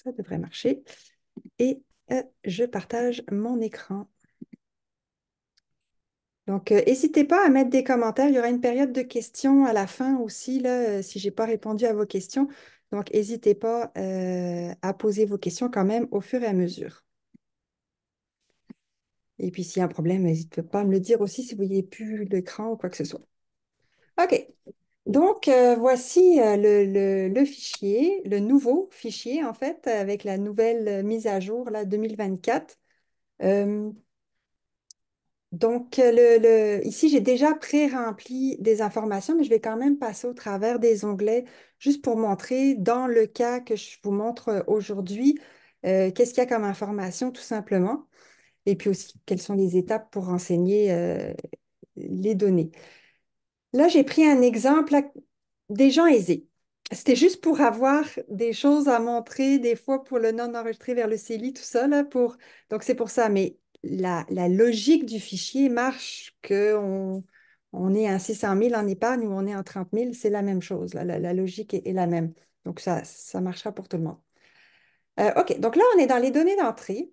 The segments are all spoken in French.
Ça devrait marcher. Et je partage mon écran. Donc, n'hésitez pas à mettre des commentaires. Il y aura une période de questions à la fin aussi, là, si je n'ai pas répondu à vos questions. Donc, n'hésitez pas à poser vos questions quand même au fur et à mesure. Et puis, s'il y a un problème, n'hésitez pas à me le dire aussi si vous ne voyez plus l'écran ou quoi que ce soit. OK. Donc, voici le fichier, le nouveau fichier, en fait, avec la nouvelle mise à jour, là, 2024. Euh, donc, ici, j'ai déjà pré-rempli des informations, mais je vais quand même passer au travers des onglets juste pour montrer, dans le cas que je vous montre aujourd'hui, qu'est-ce qu'il y a comme information, tout simplement, et puis aussi, quelles sont les étapes pour renseigner les données. Là, j'ai pris un exemple là, des gens aisés. C'était juste pour avoir des choses à montrer, des fois pour le non-enregistré vers le CELI, tout ça, là, pour... Donc, c'est pour ça. Mais la logique du fichier marche qu'on on est à 600 000 en épargne ou on est en 30 000, c'est la même chose. Là. La logique est la même. Donc, ça marchera pour tout le monde. OK, donc là, on est dans les données d'entrée.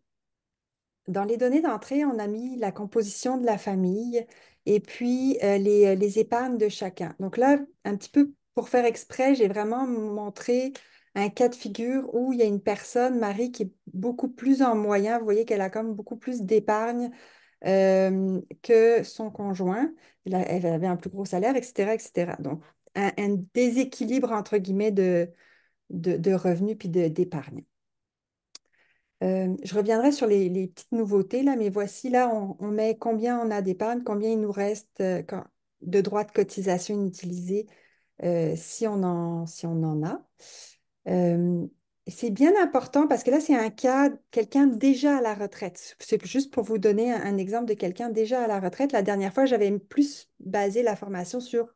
Dans les données d'entrée, on a mis la composition de la famille et puis les épargnes de chacun. Donc là, un petit peu pour faire exprès, j'ai vraiment montré un cas de figure où il y a une personne, Marie, qui est beaucoup plus en moyen. Vous voyez qu'elle a comme beaucoup plus d'épargne que son conjoint. Elle avait un plus gros salaire, etc., etc. Donc, un déséquilibre, entre guillemets, de revenus puis d'épargne. Je reviendrai sur les petites nouveautés, là, mais voici, là, on met combien on a d'épargne, combien il nous reste de droits de cotisation inutilisés si on en a. Euh, c'est bien important parce que là, c'est un cas, quelqu'un déjà à la retraite. C'est juste pour vous donner un exemple de quelqu'un déjà à la retraite. La dernière fois, j'avais plus basé la formation sur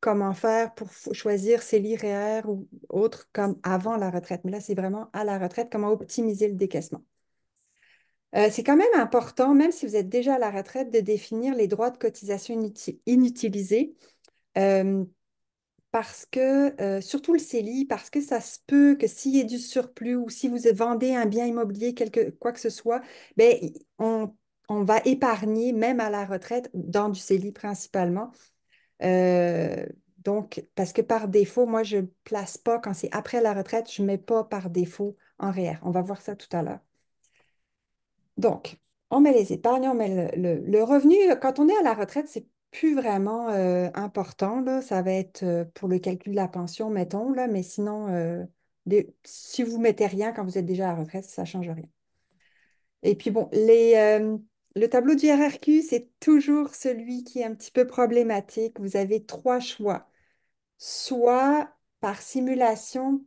comment faire pour choisir ses REER ou autres comme avant la retraite. Mais là, c'est vraiment à la retraite, comment optimiser le décaissement. C'est quand même important, même si vous êtes déjà à la retraite, de définir les droits de cotisation inutilisés. euh, Parce que, surtout le CELI, parce que ça se peut que s'il y a du surplus ou si vous vendez un bien immobilier, quoi que ce soit, ben, on va épargner, même à la retraite, dans du CELI principalement. Euh, donc, parce que par défaut, moi, je ne place pas, quand c'est après la retraite, je ne mets pas par défaut en REER. On va voir ça tout à l'heure. Donc, on met les épargnes, on met le revenu. Quand on est à la retraite, c'est plus vraiment important, là. Ça va être pour le calcul de la pension, mettons, là, mais sinon, si vous mettez rien quand vous êtes déjà à la retraite, ça ne change rien. Et puis bon, le tableau du RRQ, c'est toujours celui qui est un petit peu problématique. Vous avez trois choix. Soit par simulation.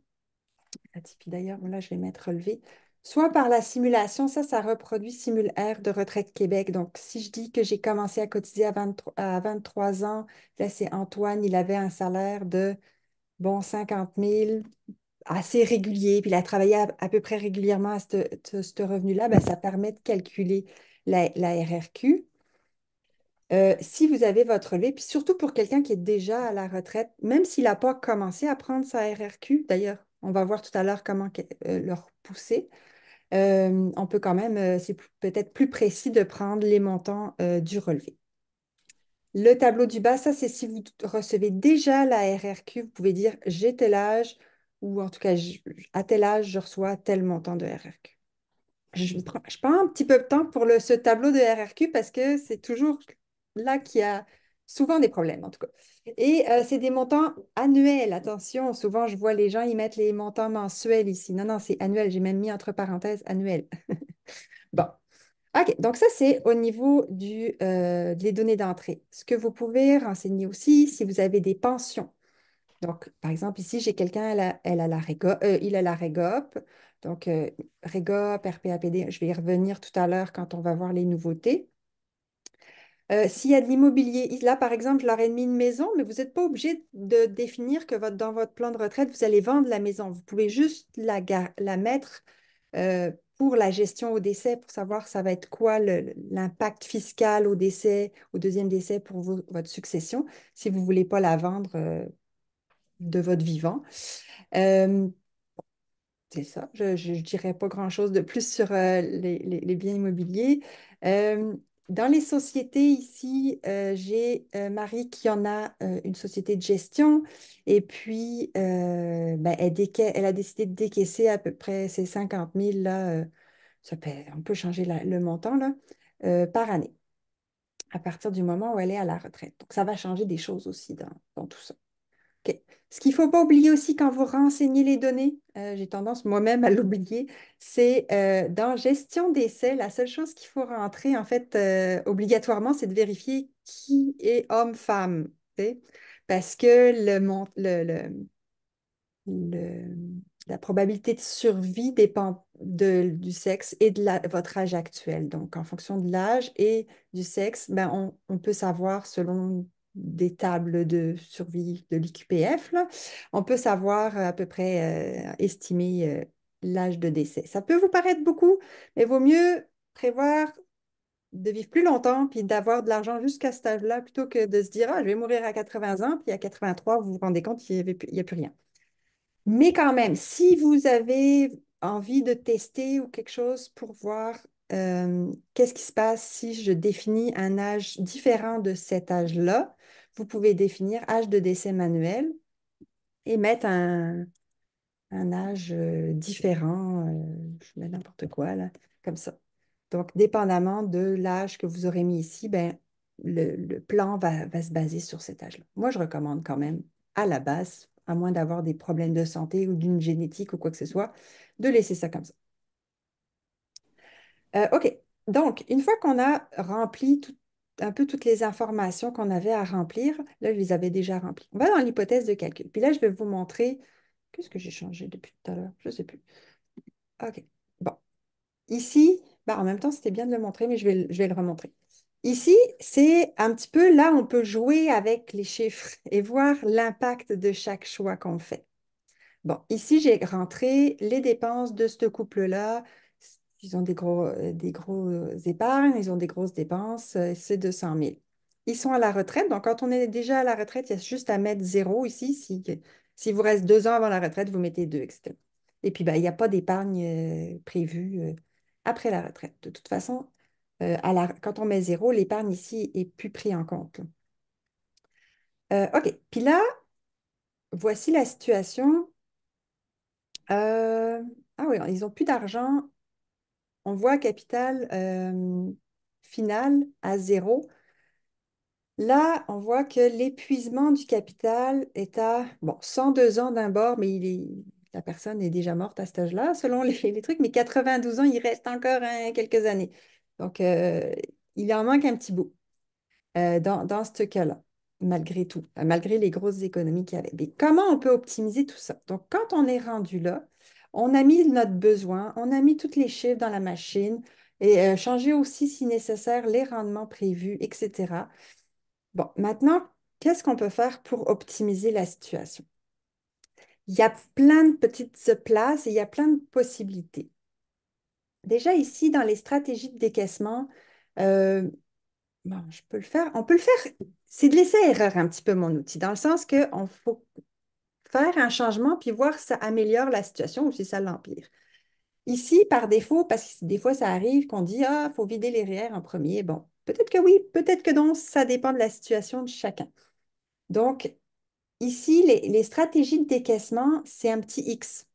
Ah, puis d'ailleurs, là, je vais mettre relevé. Soit par la simulation, ça reproduit Simul R de Retraite Québec. Donc, si je dis que j'ai commencé à cotiser à 23 ans, là, c'est Antoine, il avait un salaire de, bon, 50 000, assez régulier, puis il a travaillé à peu près régulièrement à ce revenu-là, ben, ça permet de calculer la RRQ. Si vous avez votre relevé, puis surtout pour quelqu'un qui est déjà à la retraite, même s'il n'a pas commencé à prendre sa RRQ, d'ailleurs, on va voir tout à l'heure comment le repousser, on peut quand même, c'est peut-être plus précis de prendre les montants du relevé. Le tableau du bas, ça, c'est si vous recevez déjà la RRQ, vous pouvez dire j'ai tel âge, ou en tout cas, à tel âge, je reçois tel montant de RRQ. Je prends un petit peu de temps pour ce tableau de RRQ parce que c'est toujours là qu'il y a souvent des problèmes, en tout cas. Et c'est des montants annuels. Attention, souvent, je vois les gens, ils mettent les montants mensuels ici. Non, non, c'est annuel. J'ai même mis entre parenthèses annuel. Bon, OK. Donc, ça, c'est au niveau des données d'entrée. Ce que vous pouvez renseigner aussi, si vous avez des pensions. Donc, par exemple, ici, j'ai quelqu'un, elle a la il a la REGOP. Donc, REGOP, RPAPD, je vais y revenir tout à l'heure quand on va voir les nouveautés. S'il y a de l'immobilier, là, par exemple, je leur ai mis une maison, mais vous n'êtes pas obligé de définir que dans votre plan de retraite, vous allez vendre la maison. Vous pouvez juste la mettre pour la gestion au décès, pour savoir ça va être quoi l'impact fiscal au décès, au deuxième décès pour votre succession, si vous ne voulez pas la vendre de votre vivant. Euh, C'est ça. Je ne dirais pas grand-chose de plus sur les biens immobiliers. Euh, Dans les sociétés ici, j'ai Marie qui en a une société de gestion et puis ben, elle a décidé de décaisser à peu près ces 50 000 là. On peut changer le montant là, par année à partir du moment où elle est à la retraite. Donc, ça va changer des choses aussi dans tout ça. OK. Ce qu'il ne faut pas oublier aussi quand vous renseignez les données, j'ai tendance moi-même à l'oublier, c'est dans gestion d'essai, la seule chose qu'il faut rentrer en fait obligatoirement, c'est de vérifier qui est homme-femme. Tu sais. Parce que le- la probabilité de survie dépend du sexe et de votre âge actuel. Donc, en fonction de l'âge et du sexe, ben, on peut savoir selon des tables de survie de l'IQPF, là, on peut savoir à peu près estimer l'âge de décès. Ça peut vous paraître beaucoup, mais vaut mieux prévoir de vivre plus longtemps puis d'avoir de l'argent jusqu'à cet âge-là plutôt que de se dire, ah, je vais mourir à 80 ans, puis à 83, vous vous rendez compte qu'il n'y a plus rien. Mais quand même, si vous avez envie de tester ou quelque chose pour voir qu'est-ce qui se passe si je définis un âge différent de cet âge-là, vous pouvez définir âge de décès manuel et mettre un âge différent, je mets n'importe quoi là, comme ça. Donc, dépendamment de l'âge que vous aurez mis ici, ben, le plan va se baser sur cet âge-là. Moi, je recommande quand même, à la base, à moins d'avoir des problèmes de santé ou d'une génétique ou quoi que ce soit, de laisser ça comme ça. OK. Donc, une fois qu'on a rempli un peu toutes les informations qu'on avait à remplir, là, je les avais déjà remplies. On va dans l'hypothèse de calcul. Puis là, je vais vous montrer. Qu'est-ce que j'ai changé depuis tout à l'heure? Je ne sais plus. OK. Bon. Ici, bah, en même temps, c'était bien de le montrer, mais je vais le remontrer. Ici, c'est un petit peu là, on peut jouer avec les chiffres et voir l'impact de chaque choix qu'on fait. Bon, ici, j'ai rentré les dépenses de ce couple-là. Ils ont des gros épargnes, ils ont des grosses dépenses, c'est 200 000. Ils sont à la retraite, donc quand on est déjà à la retraite, il y a juste à mettre zéro ici. Si vous reste 2 ans avant la retraite, vous mettez 2, etc. Et puis, ben, il n'y a pas d'épargne prévue après la retraite. De toute façon, quand on met zéro, l'épargne ici est plus pris en compte. OK. Puis là, voici la situation. Euh, ah oui, ils n'ont plus d'argent. On voit capital final à zéro. Là, on voit que l'épuisement du capital est à, bon, 102 ans d'un bord, mais la personne est déjà morte à cet âge-là, selon les trucs, mais 92 ans, il reste encore quelques années. Donc, il en manque un petit bout dans ce cas-là, malgré tout, malgré les grosses économies qu'il y avait. Mais comment on peut optimiser tout ça? Donc, quand on est rendu là, on a mis notre besoin, on a mis tous les chiffres dans la machine et changé aussi, si nécessaire, les rendements prévus, etc. Bon, maintenant, qu'est-ce qu'on peut faire pour optimiser la situation? Il y a plein de petites places et il y a plein de possibilités. Déjà ici, dans les stratégies de décaissement, euh, bon, je peux le faire. On peut le faire. C'est de l'essai-erreur un petit peu mon outil, dans le sens qu'on faut faire un changement puis voir si ça améliore la situation ou si ça l'empire. Ici, par défaut, parce que des fois ça arrive qu'on dit ah, il faut vider les REER en premier. Bon, peut-être que oui, peut-être que non, ça dépend de la situation de chacun. Donc, ici, les stratégies de décaissement, c'est un petit X.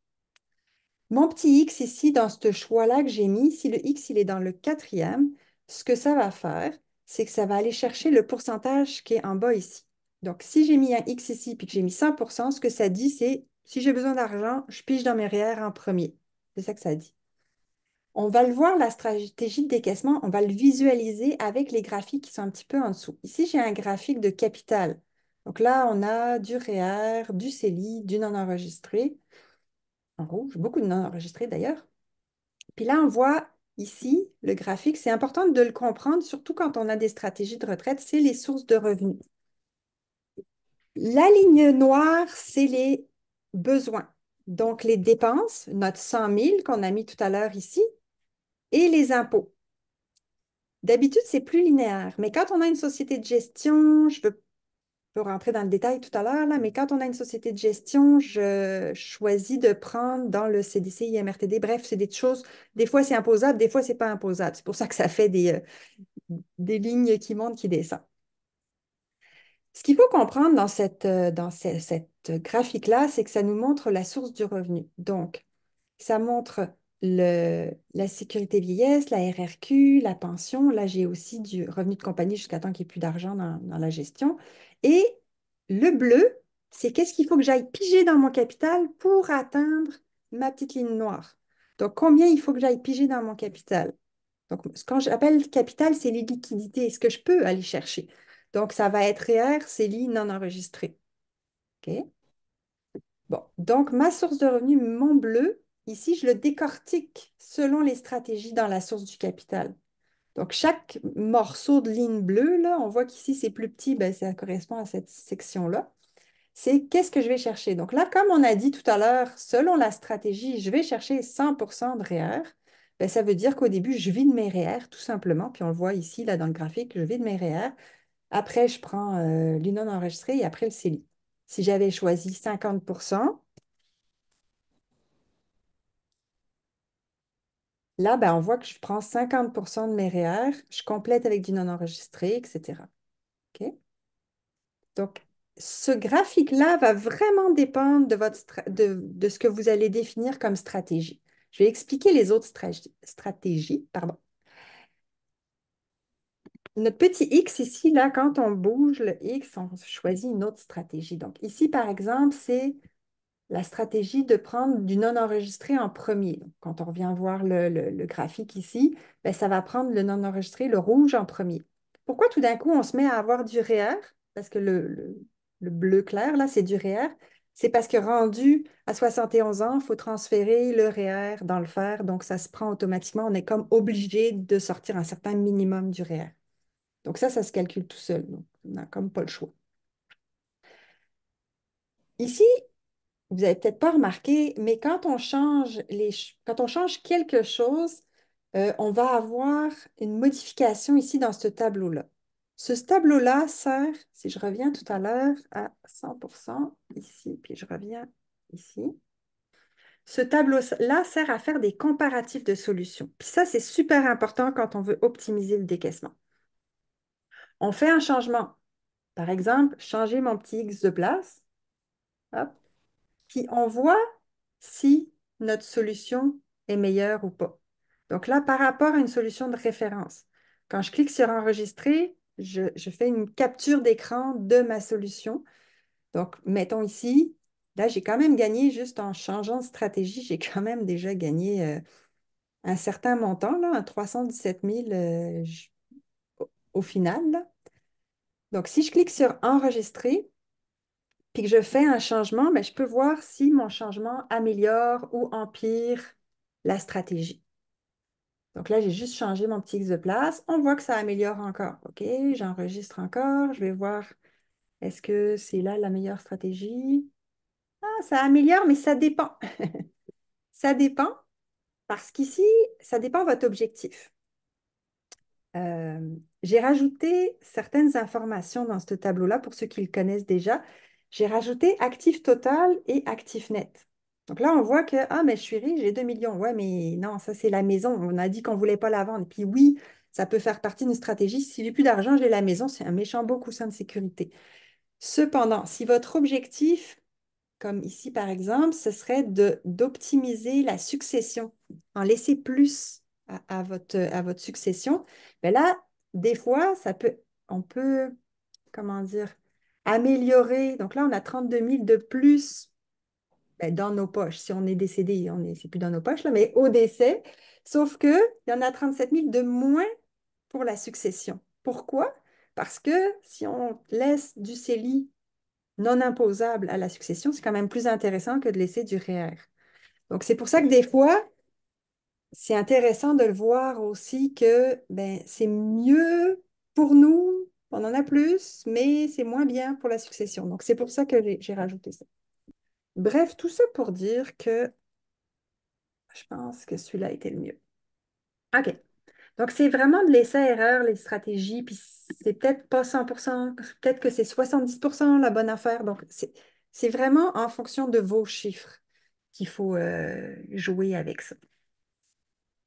Mon petit X ici, dans ce choix-là que j'ai mis, si le X il est dans le quatrième, ce que ça va faire, c'est que ça va aller chercher le pourcentage qui est en bas ici. Donc, si j'ai mis un X ici puis que j'ai mis 100%, ce que ça dit, c'est si j'ai besoin d'argent, je pige dans mes REER en premier. C'est ça que ça dit. On va le voir, la stratégie de décaissement, on va le visualiser avec les graphiques qui sont un petit peu en dessous. Ici, j'ai un graphique de capital. Donc là, on a du REER, du CELI, du non enregistré. En rouge, beaucoup de non enregistrés d'ailleurs. Puis là, on voit ici le graphique. C'est important de le comprendre, surtout quand on a des stratégies de retraite, c'est les sources de revenus. La ligne noire, c'est les besoins. Donc, les dépenses, notre 100 000 qu'on a mis tout à l'heure ici, et les impôts. D'habitude, c'est plus linéaire, mais quand on a une société de gestion, je veux peux rentrer dans le détail tout à l'heure, là, mais quand on a une société de gestion, je choisis de prendre dans le CDC, IMRTD. Bref, c'est des choses, des fois c'est imposable, des fois c'est pas imposable. C'est pour ça que ça fait des lignes qui montent, qui descendent. Ce qu'il faut comprendre dans cette graphique-là, c'est que ça nous montre la source du revenu. Donc, ça montre la sécurité vieillesse, la RRQ, la pension. Là, j'ai aussi du revenu de compagnie jusqu'à temps qu'il n'y ait plus d'argent dans la gestion. Et le bleu, c'est qu'est-ce qu'il faut que j'aille piger dans mon capital pour atteindre ma petite ligne noire. Donc, combien il faut que j'aille piger dans mon capital? Donc, quand j'appelle capital, c'est les liquidités, ce que je peux aller chercher. Donc, ça va être REER, CELI non enregistré. OK? Bon, donc ma source de revenus, mon bleu, ici, je le décortique selon les stratégies dans la source du capital. Donc, chaque morceau de ligne bleue, là, on voit qu'ici, c'est plus petit, ben, ça correspond à cette section-là. C'est qu'est-ce que je vais chercher. Donc là, comme on a dit tout à l'heure, selon la stratégie, je vais chercher 100% de REER. Ben, ça veut dire qu'au début, je vide mes REER, tout simplement. Puis on le voit ici, là, dans le graphique, je vide mes REER. Après, je prends l'UNON enregistré et après le CELI. Si j'avais choisi 50%, là, ben, on voit que je prends 50% de mes REER, je complète avec du non enregistré, etc. OK? Donc, ce graphique-là va vraiment dépendre de ce que vous allez définir comme stratégie. Je vais expliquer les autres stratégies. Pardon. Notre petit X ici, là, quand on bouge le X, on choisit une autre stratégie. Donc, ici, par exemple, c'est la stratégie de prendre du non enregistré en premier. Donc, quand on revient voir le graphique ici, ben, ça va prendre le non enregistré, le rouge en premier. Pourquoi tout d'un coup on se met à avoir du REER? Parce que le bleu clair, là, c'est du REER. C'est parce que rendu à 71 ans, il faut transférer le REER dans le fer. Donc, ça se prend automatiquement. On est comme obligé de sortir un certain minimum du REER. Donc, ça se calcule tout seul. Donc, on n'a comme pas le choix. Ici, vous n'avez peut-être pas remarqué, mais quand on change quelque chose, on va avoir une modification ici dans ce tableau-là. Ce tableau-là sert, si je reviens tout à l'heure à 100% ici, puis je reviens ici, ce tableau-là sert à faire des comparatifs de solutions. Puis ça, c'est super important quand on veut optimiser le décaissement. On fait un changement. Par exemple, changer mon petit X de place. Hop. Puis on voit si notre solution est meilleure ou pas. Donc là, par rapport à une solution de référence, quand je clique sur enregistrer, je fais une capture d'écran de ma solution. Donc, mettons ici, là, j'ai quand même gagné juste en changeant de stratégie, j'ai quand même déjà gagné un certain montant, là, un 317 000 au final, là. Donc, si je clique sur enregistrer, puis que je fais un changement, ben, je peux voir si mon changement améliore ou empire la stratégie. Donc là, j'ai juste changé mon petit X de place. On voit que ça améliore encore. OK, j'enregistre encore. Je vais voir, est-ce que c'est là la meilleure stratégie? Ah, ça améliore, mais ça dépend. Ça dépend parce qu'ici, ça dépend de votre objectif. Euh, j'ai rajouté certaines informations dans ce tableau-là pour ceux qui le connaissent déjà. J'ai rajouté actif total et actif net. Donc là, on voit que, ah, mais je suis riche, j'ai 2 millions. Ouais, mais non, ça, c'est la maison. On a dit qu'on ne voulait pas la vendre. Et puis oui, ça peut faire partie d'une stratégie. Si j'ai plus d'argent, j'ai la maison. C'est un méchant beau coussin de sécurité. Cependant, si votre objectif comme ici par exemple, ce serait d'optimiser la succession, en laisser plus à votre succession. Mais là, des fois, on peut, comment dire, améliorer. Donc là, on a 32 000 de plus ben, dans nos poches. Si on est décédé, c'est plus dans nos poches, là, mais au décès. Sauf qu'il y en a 37 000 de moins pour la succession. Pourquoi? Parce que si on laisse du CELI non imposable à la succession, c'est quand même plus intéressant que de laisser du REER. Donc, c'est pour ça que des fois, c'est intéressant de le voir aussi que ben, c'est mieux pour nous, on en a plus, mais c'est moins bien pour la succession. Donc, c'est pour ça que j'ai rajouté ça. Bref, tout ça pour dire que je pense que celui-là était le mieux. OK. Donc, c'est vraiment de l'essai-erreur, les stratégies, puis c'est peut-être pas 100%, peut-être que c'est 70% la bonne affaire. Donc, c'est vraiment en fonction de vos chiffres qu'il faut jouer avec ça.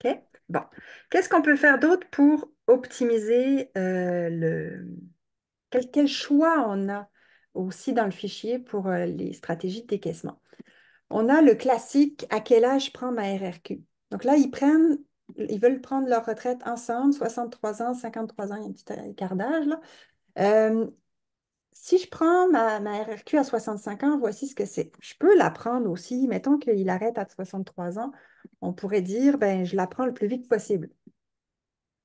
OK? Bon. Qu'est-ce qu'on peut faire d'autre pour optimiser quel choix on a aussi dans le fichier pour les stratégies de décaissement? On a le classique à quel âge je prends ma RRQ. Donc là, ils veulent prendre leur retraite ensemble, 63 ans, 53 ans, il y a un petit écart d'âge là. Euh, si je prends ma RRQ à 65 ans, voici ce que c'est. Je peux la prendre aussi, mettons qu'il arrête à 63 ans, on pourrait dire, ben, je la prends le plus vite possible.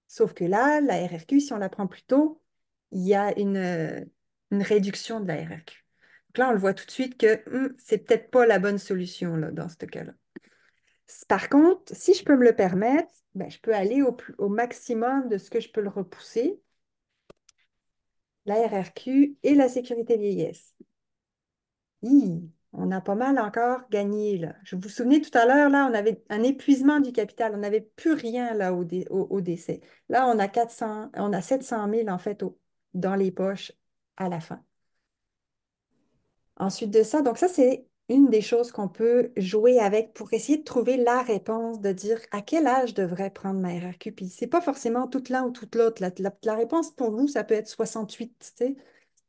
Sauf que là, la RRQ, si on la prend plus tôt, il y a une réduction de la RRQ. Donc là, on le voit tout de suite que c'est peut-être pas la bonne solution là, dans ce cas-là. Par contre, si je peux me le permettre, ben, je peux aller au maximum de ce que je peux le repousser, la RRQ et la sécurité vieillesse. On a pas mal encore gagné, là. Je vous souvenez tout à l'heure, là, on avait un épuisement du capital. On n'avait plus rien là au décès. Là, on a 700 000 en fait dans les poches à la fin. Ensuite de ça, donc ça, c'est une des choses qu'on peut jouer avec pour essayer de trouver la réponse, de dire à quel âge je devrais prendre ma RRQ. Puis c'est pas forcément toute l'un ou toute l'autre. La réponse pour vous, ça peut être 68, tu sais.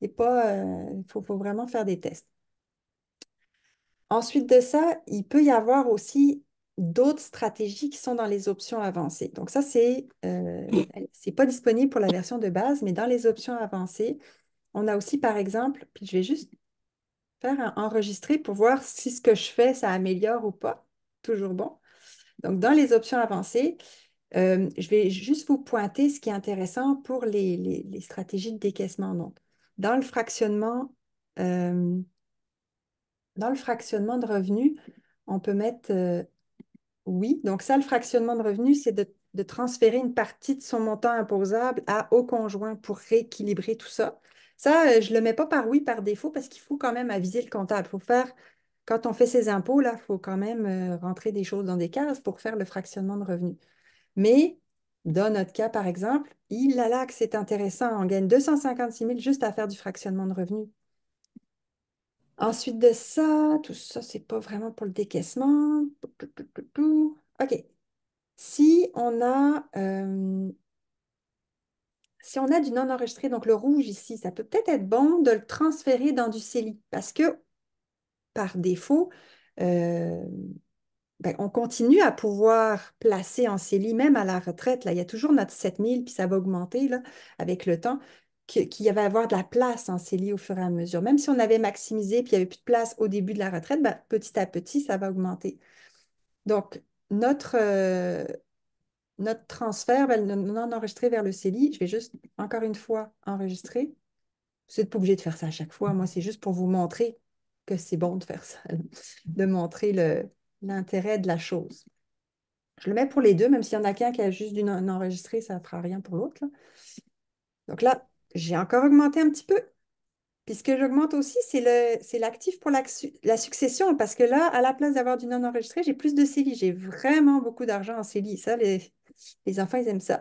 Et pas, faut vraiment faire des tests. Ensuite de ça, il peut y avoir aussi d'autres stratégies qui sont dans les options avancées. Donc ça, c'est pas disponible pour la version de base, mais dans les options avancées, on a aussi, par exemple, puis je vais juste faire un enregistrer pour voir si ce que je fais, ça améliore ou pas. Toujours bon. Donc, dans les options avancées, je vais juste vous pointer ce qui est intéressant pour les stratégies de décaissement. Donc, dans le fractionnement, euh, dans le fractionnement de revenus, on peut mettre oui. Donc, ça, le fractionnement de revenus, c'est de transférer une partie de son montant imposable au conjoint pour rééquilibrer tout ça. Ça, je ne le mets pas par oui, par défaut, parce qu'il faut quand même aviser le comptable. Il faut faire, quand on fait ses impôts, là, il faut quand même rentrer des choses dans des cases pour faire le fractionnement de revenus. Mais dans notre cas, par exemple, il a là que c'est intéressant. On gagne 256 000 juste à faire du fractionnement de revenus. Ensuite de ça, tout ça, c'est pas vraiment pour le décaissement. OK. Si on a, euh, si on a du non enregistré, donc le rouge ici, ça peut peut-être être bon de le transférer dans du CELI parce que par défaut, euh, ben, on continue à pouvoir placer en CELI, même à la retraite. Là, il y a toujours notre 7 000, puis ça va augmenter là, avec le temps, qu'il va y avoir de la place en CELI au fur et à mesure. Même si on avait maximisé, puis il n'y avait plus de place au début de la retraite, ben, petit à petit, ça va augmenter. Donc, notre transfert, ben, non enregistré vers le CELI, je vais juste, encore une fois, enregistrer. Vous n'êtes pas obligé de faire ça à chaque fois. Moi, c'est juste pour vous montrer que c'est bon de faire ça, de montrer l'intérêt de la chose. Je le mets pour les deux, même s'il y en a qu'un qui a juste du non enregistré, ça ne fera rien pour l'autre, là. Donc là, j'ai encore augmenté un petit peu. Puis ce que j'augmente aussi, c'est l'actif pour la succession, parce que là, à la place d'avoir du non enregistré, j'ai plus de CELI. J'ai vraiment beaucoup d'argent en CELI. Ça, les enfants, ils aiment ça.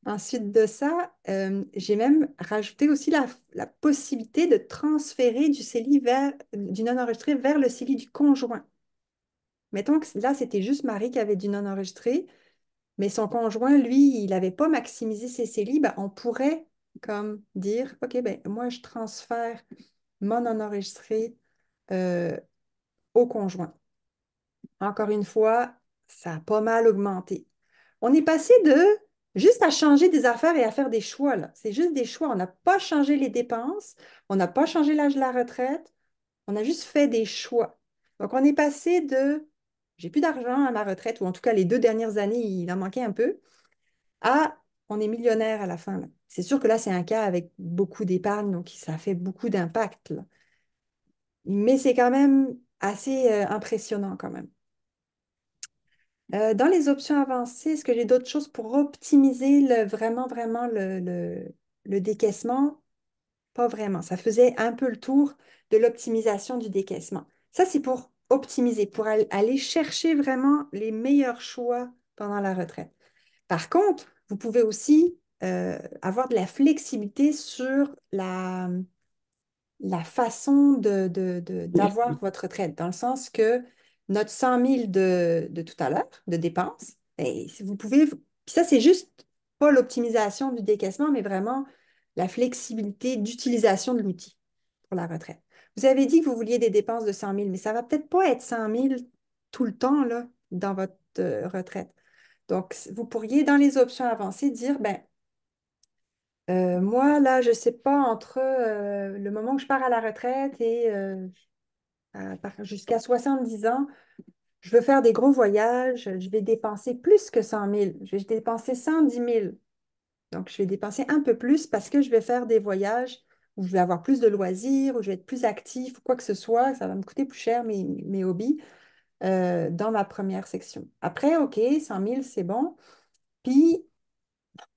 Ensuite de ça, j'ai même rajouté aussi la possibilité de transférer du non enregistré vers le CELI du conjoint. Mettons que là, c'était juste Marie qui avait du non enregistré, mais son conjoint, lui, il n'avait pas maximisé ses CELI. Ben, on pourrait comme dire, OK, ben, moi, je transfère mon non enregistré euh, au conjoint. Encore une fois, ça a pas mal augmenté. On est passé de juste à changer des affaires et à faire des choix, là. C'est juste des choix. On n'a pas changé les dépenses, on n'a pas changé l'âge de la retraite, on a juste fait des choix. Donc, on est passé de j'ai plus d'argent à ma retraite, ou en tout cas les 2 dernières années, il en manquait un peu, à on est millionnaire à la fin, là. C'est sûr que là, c'est un cas avec beaucoup d'épargne, donc ça fait beaucoup d'impact, là. Mais c'est quand même assez impressionnant quand même. Dans les options avancées, est-ce que j'ai d'autres choses pour optimiser vraiment le décaissement? Pas vraiment. Ça faisait un peu le tour de l'optimisation du décaissement. Ça, c'est pour optimiser, pour aller chercher vraiment les meilleurs choix pendant la retraite. Par contre, vous pouvez aussi avoir de la flexibilité sur la façon d'avoir votre retraite, dans le sens que notre 100 000 de tout à l'heure, de dépenses, ben, si vous pouvez, puis ça, c'est juste pas l'optimisation du décaissement, mais vraiment la flexibilité d'utilisation de l'outil pour la retraite. Vous avez dit que vous vouliez des dépenses de 100 000, mais ça va peut-être pas être 100 000 tout le temps là, dans votre retraite. Donc, vous pourriez, dans les options avancées, dire, ben, moi, là, je ne sais pas, entre le moment où je pars à la retraite et jusqu'à 70 ans, je veux faire des gros voyages, je vais dépenser plus que 100 000. Je vais dépenser 110 000. Donc, je vais dépenser un peu plus parce que je vais faire des voyages où je vais avoir plus de loisirs, où je vais être plus actif, ou quoi que ce soit. Ça va me coûter plus cher, mes hobbies, dans ma première section. Après, OK, 100 000, c'est bon. Puis,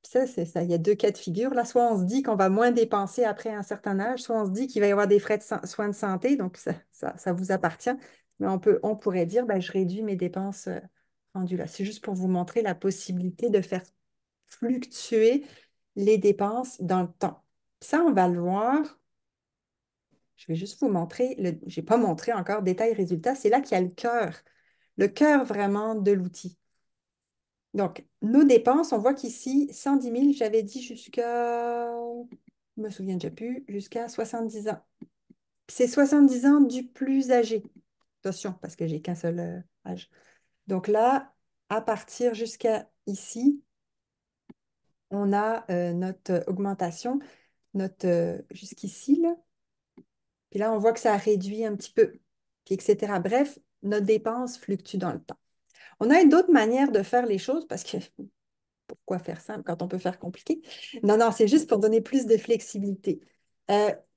ça, c'est ça. Il y a deux cas de figure. Là, soit on se dit qu'on va moins dépenser après un certain âge, soit on se dit qu'il va y avoir des frais de soins de santé. Donc, ça vous appartient. Mais on pourrait dire, ben, je réduis mes dépenses rendues là. C'est juste pour vous montrer la possibilité de faire fluctuer les dépenses dans le temps. Ça, on va le voir. Je vais juste vous montrer. Je n'ai pas montré encore détail résultat. C'est là qu'il y a le cœur vraiment de l'outil. Donc, nos dépenses, on voit qu'ici, 110 000, j'avais dit jusqu'à, je me souviens déjà plus, jusqu'à 70 ans. C'est 70 ans du plus âgé. Attention, parce que j'ai qu'un seul âge. Donc là, à partir jusqu'à ici, on a notre augmentation, jusqu'ici, là. Puis là, on voit que ça a réduit un petit peu, puis etc. Bref, notre dépense fluctue dans le temps. On a une autre manière de faire les choses parce que pourquoi faire simple quand on peut faire compliqué? Non, non, c'est juste pour donner plus de flexibilité.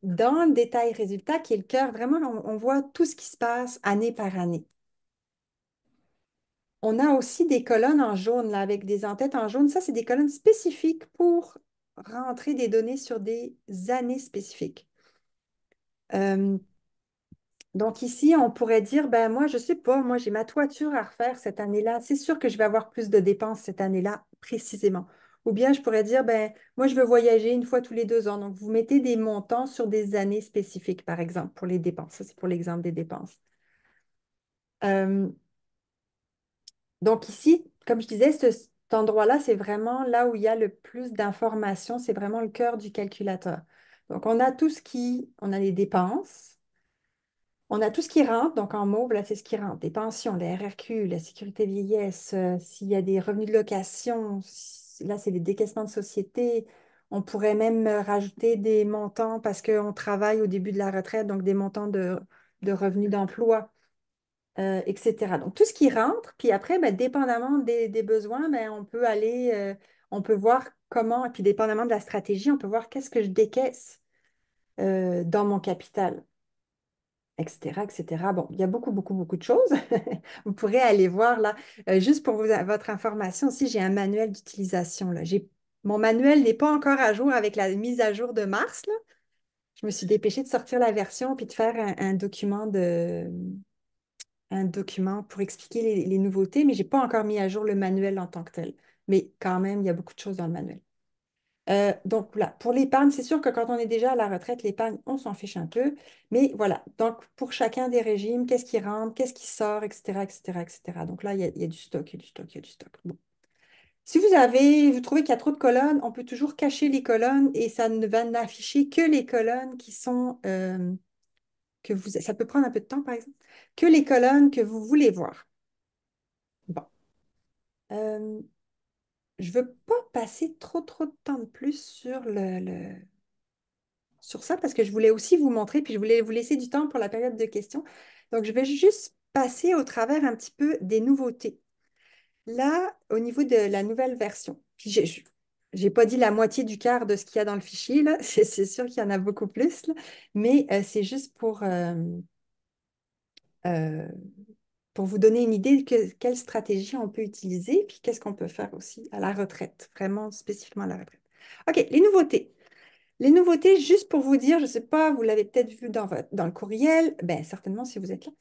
Dans le détail résultat, qui est le cœur, vraiment, on voit tout ce qui se passe année par année. On a aussi des colonnes en jaune, là, avec des en-têtes en jaune. Ça, c'est des colonnes spécifiques pour rentrer des données sur des années spécifiques. Euh, donc ici, on pourrait dire, ben moi, je sais pas, moi, j'ai ma toiture à refaire cette année-là. C'est sûr que je vais avoir plus de dépenses cette année-là, précisément. Ou bien je pourrais dire, ben moi, je veux voyager une fois tous les 2 ans. Donc, vous mettez des montants sur des années spécifiques, par exemple, pour les dépenses. Ça, c'est pour l'exemple des dépenses. Euh, donc ici, comme je disais, cet endroit-là, c'est vraiment là où il y a le plus d'informations. C'est vraiment le cœur du calculateur. Donc, on a on a les dépenses. On a tout ce qui rentre, donc en mauve, là, c'est ce qui rentre, des pensions, la RRQ, la sécurité vieillesse, s'il y a des revenus de location, là, c'est les décaissements de société. On pourrait même rajouter des montants parce qu'on travaille au début de la retraite, donc des montants de revenus d'emploi, etc. Donc, tout ce qui rentre, puis après, ben, dépendamment des besoins, ben, on peut voir comment, et puis dépendamment de la stratégie, on peut voir qu'est-ce que je décaisse dans mon capital, etc., etc. Bon, il y a beaucoup, beaucoup, beaucoup de choses. Vous pourrez aller voir là. Juste pour votre information aussi, j'ai un manuel d'utilisation là. Mon manuel n'est pas encore à jour avec la mise à jour de mars, là. Je me suis dépêchée de sortir la version puis de faire un document pour expliquer les nouveautés, mais je n'ai pas encore mis à jour le manuel en tant que tel. Mais quand même, il y a beaucoup de choses dans le manuel. Donc voilà, pour l'épargne, c'est sûr que quand on est déjà à la retraite, l'épargne, on s'en fiche un peu. Mais voilà, donc pour chacun des régimes, qu'est-ce qui rentre, qu'est-ce qui sort, etc., etc., etc. Donc là, il y a du stock, il y a du stock, il y a du stock. Bon. Si vous trouvez qu'il y a trop de colonnes, on peut toujours cacher les colonnes et ça ne va n'afficher que les colonnes qui sont, ça peut prendre un peu de temps, par exemple, que les colonnes que vous voulez voir. Bon. Euh, je ne veux pas passer trop de temps de plus sur sur ça parce que je voulais aussi vous montrer, puis je voulais vous laisser du temps pour la période de questions. Donc, je vais juste passer au travers un petit peu des nouveautés. Là, au niveau de la nouvelle version, puis j'ai pas dit la moitié du quart de ce qu'il y a dans le fichier, là. C'est sûr qu'il y en a beaucoup plus, là. Mais c'est juste euh, pour vous donner une idée de quelle stratégie on peut utiliser, puis qu'est-ce qu'on peut faire aussi à la retraite, vraiment spécifiquement à la retraite. OK, les nouveautés. Les nouveautés, juste pour vous dire, je ne sais pas, vous l'avez peut-être vu dans le courriel, ben, certainement si vous êtes là,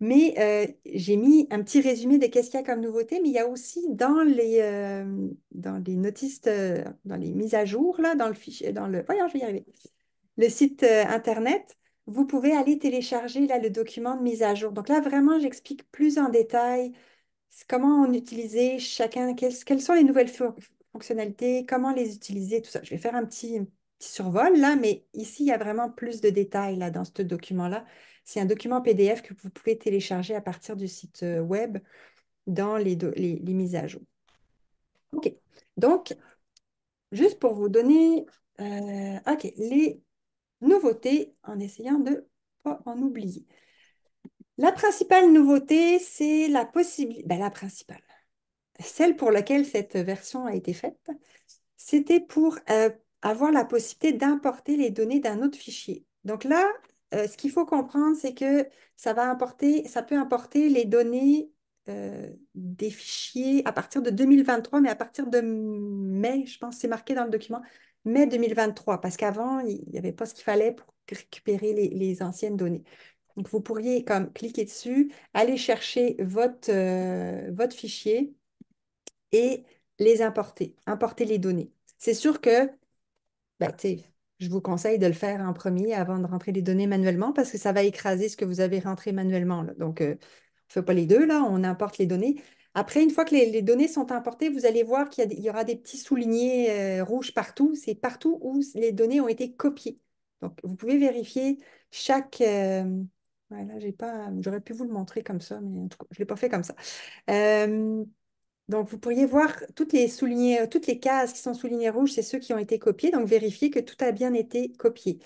Mais j'ai mis un petit résumé de qu'est-ce qu'il y a comme nouveauté, mais il y a aussi dans les notices, dans les mises à jour, là, dans le fichier, voyons, je vais y arriver. Le site Internet, vous pouvez aller télécharger là, le document de mise à jour. Donc là, vraiment, j'explique plus en détail comment on utilisait chacun, quelles sont les nouvelles fonctionnalités, comment les utiliser, tout ça. Je vais faire un petit survol là, mais ici, il y a vraiment plus de détails là, dans ce document-là. C'est un document PDF que vous pouvez télécharger à partir du site web dans les mises à jour. OK. Donc, juste pour vous donner OK, les nouveautés en essayant de ne pas en oublier. La principale nouveauté, c'est la possibilité, la principale, celle pour laquelle cette version a été faite, c'était pour avoir la possibilité d'importer les données d'un autre fichier. Donc là, ce qu'il faut comprendre, c'est que ça peut importer les données des fichiers à partir de 2023, mais à partir de mai, je pense que c'est marqué dans le document, mai 2023, parce qu'avant, il n'y avait pas ce qu'il fallait pour récupérer les anciennes données. Donc, vous pourriez comme cliquer dessus, aller chercher votre fichier et les importer les données. C'est sûr que tu sais, je vous conseille de le faire en premier avant de rentrer les données manuellement parce que ça va écraser ce que vous avez rentré manuellement, là. Donc, on ne fait pas les deux, là, on importe les données. Après, une fois que les données sont importées, vous allez voir il y aura des petits soulignés rouges partout. C'est partout où les données ont été copiées. Donc, vous pouvez vérifier chaque... ouais, là, j'aurais pu vous le montrer comme ça, mais en tout cas, je ne l'ai pas fait comme ça. Euh, donc, vous pourriez voir toutes les cases qui sont soulignées rouges, c'est ceux qui ont été copiés. Donc, vérifiez que tout a bien été copié.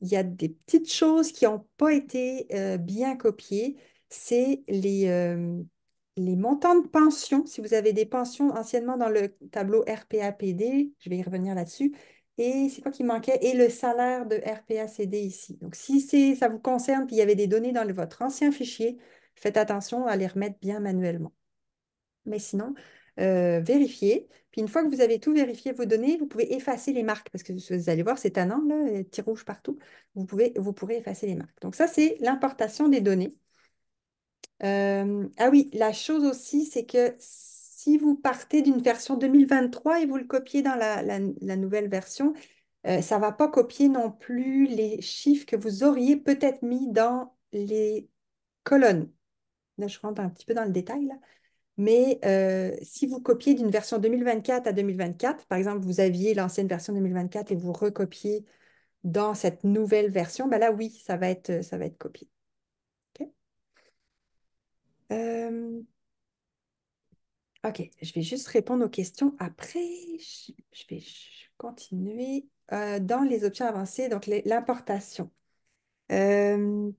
Il y a des petites choses qui n'ont pas été bien copiées. C'est les montants de pension. Si vous avez des pensions anciennement dans le tableau RPAPD, je vais y revenir là-dessus. Et c'est quoi qui manquait? Et le salaire de RPACD ici. Donc, si ça vous concerne, puis il y avait des données dans votre ancien fichier, faites attention à les remettre bien manuellement. Mais sinon, vérifiez. Puis une fois que vous avez tout vérifié, vos données, vous pouvez effacer les marques parce que vous allez voir, c'est tannant, là, petits rouges partout. Vous pourrez effacer les marques. Donc ça, c'est l'importation des données. Ah oui, la chose aussi, c'est que si vous partez d'une version 2023 et vous le copiez dans la nouvelle version, ça ne va pas copier non plus les chiffres que vous auriez peut-être mis dans les colonnes. Là, je rentre un petit peu dans le détail, là. Mais si vous copiez d'une version 2024 à 2024, par exemple, vous aviez l'ancienne version 2024 et vous recopiez dans cette nouvelle version, ben là, oui, ça va être copié. OK. Euh, OK, je vais juste répondre aux questions après. Je vais continuer dans les options avancées, donc l'importation. Euh,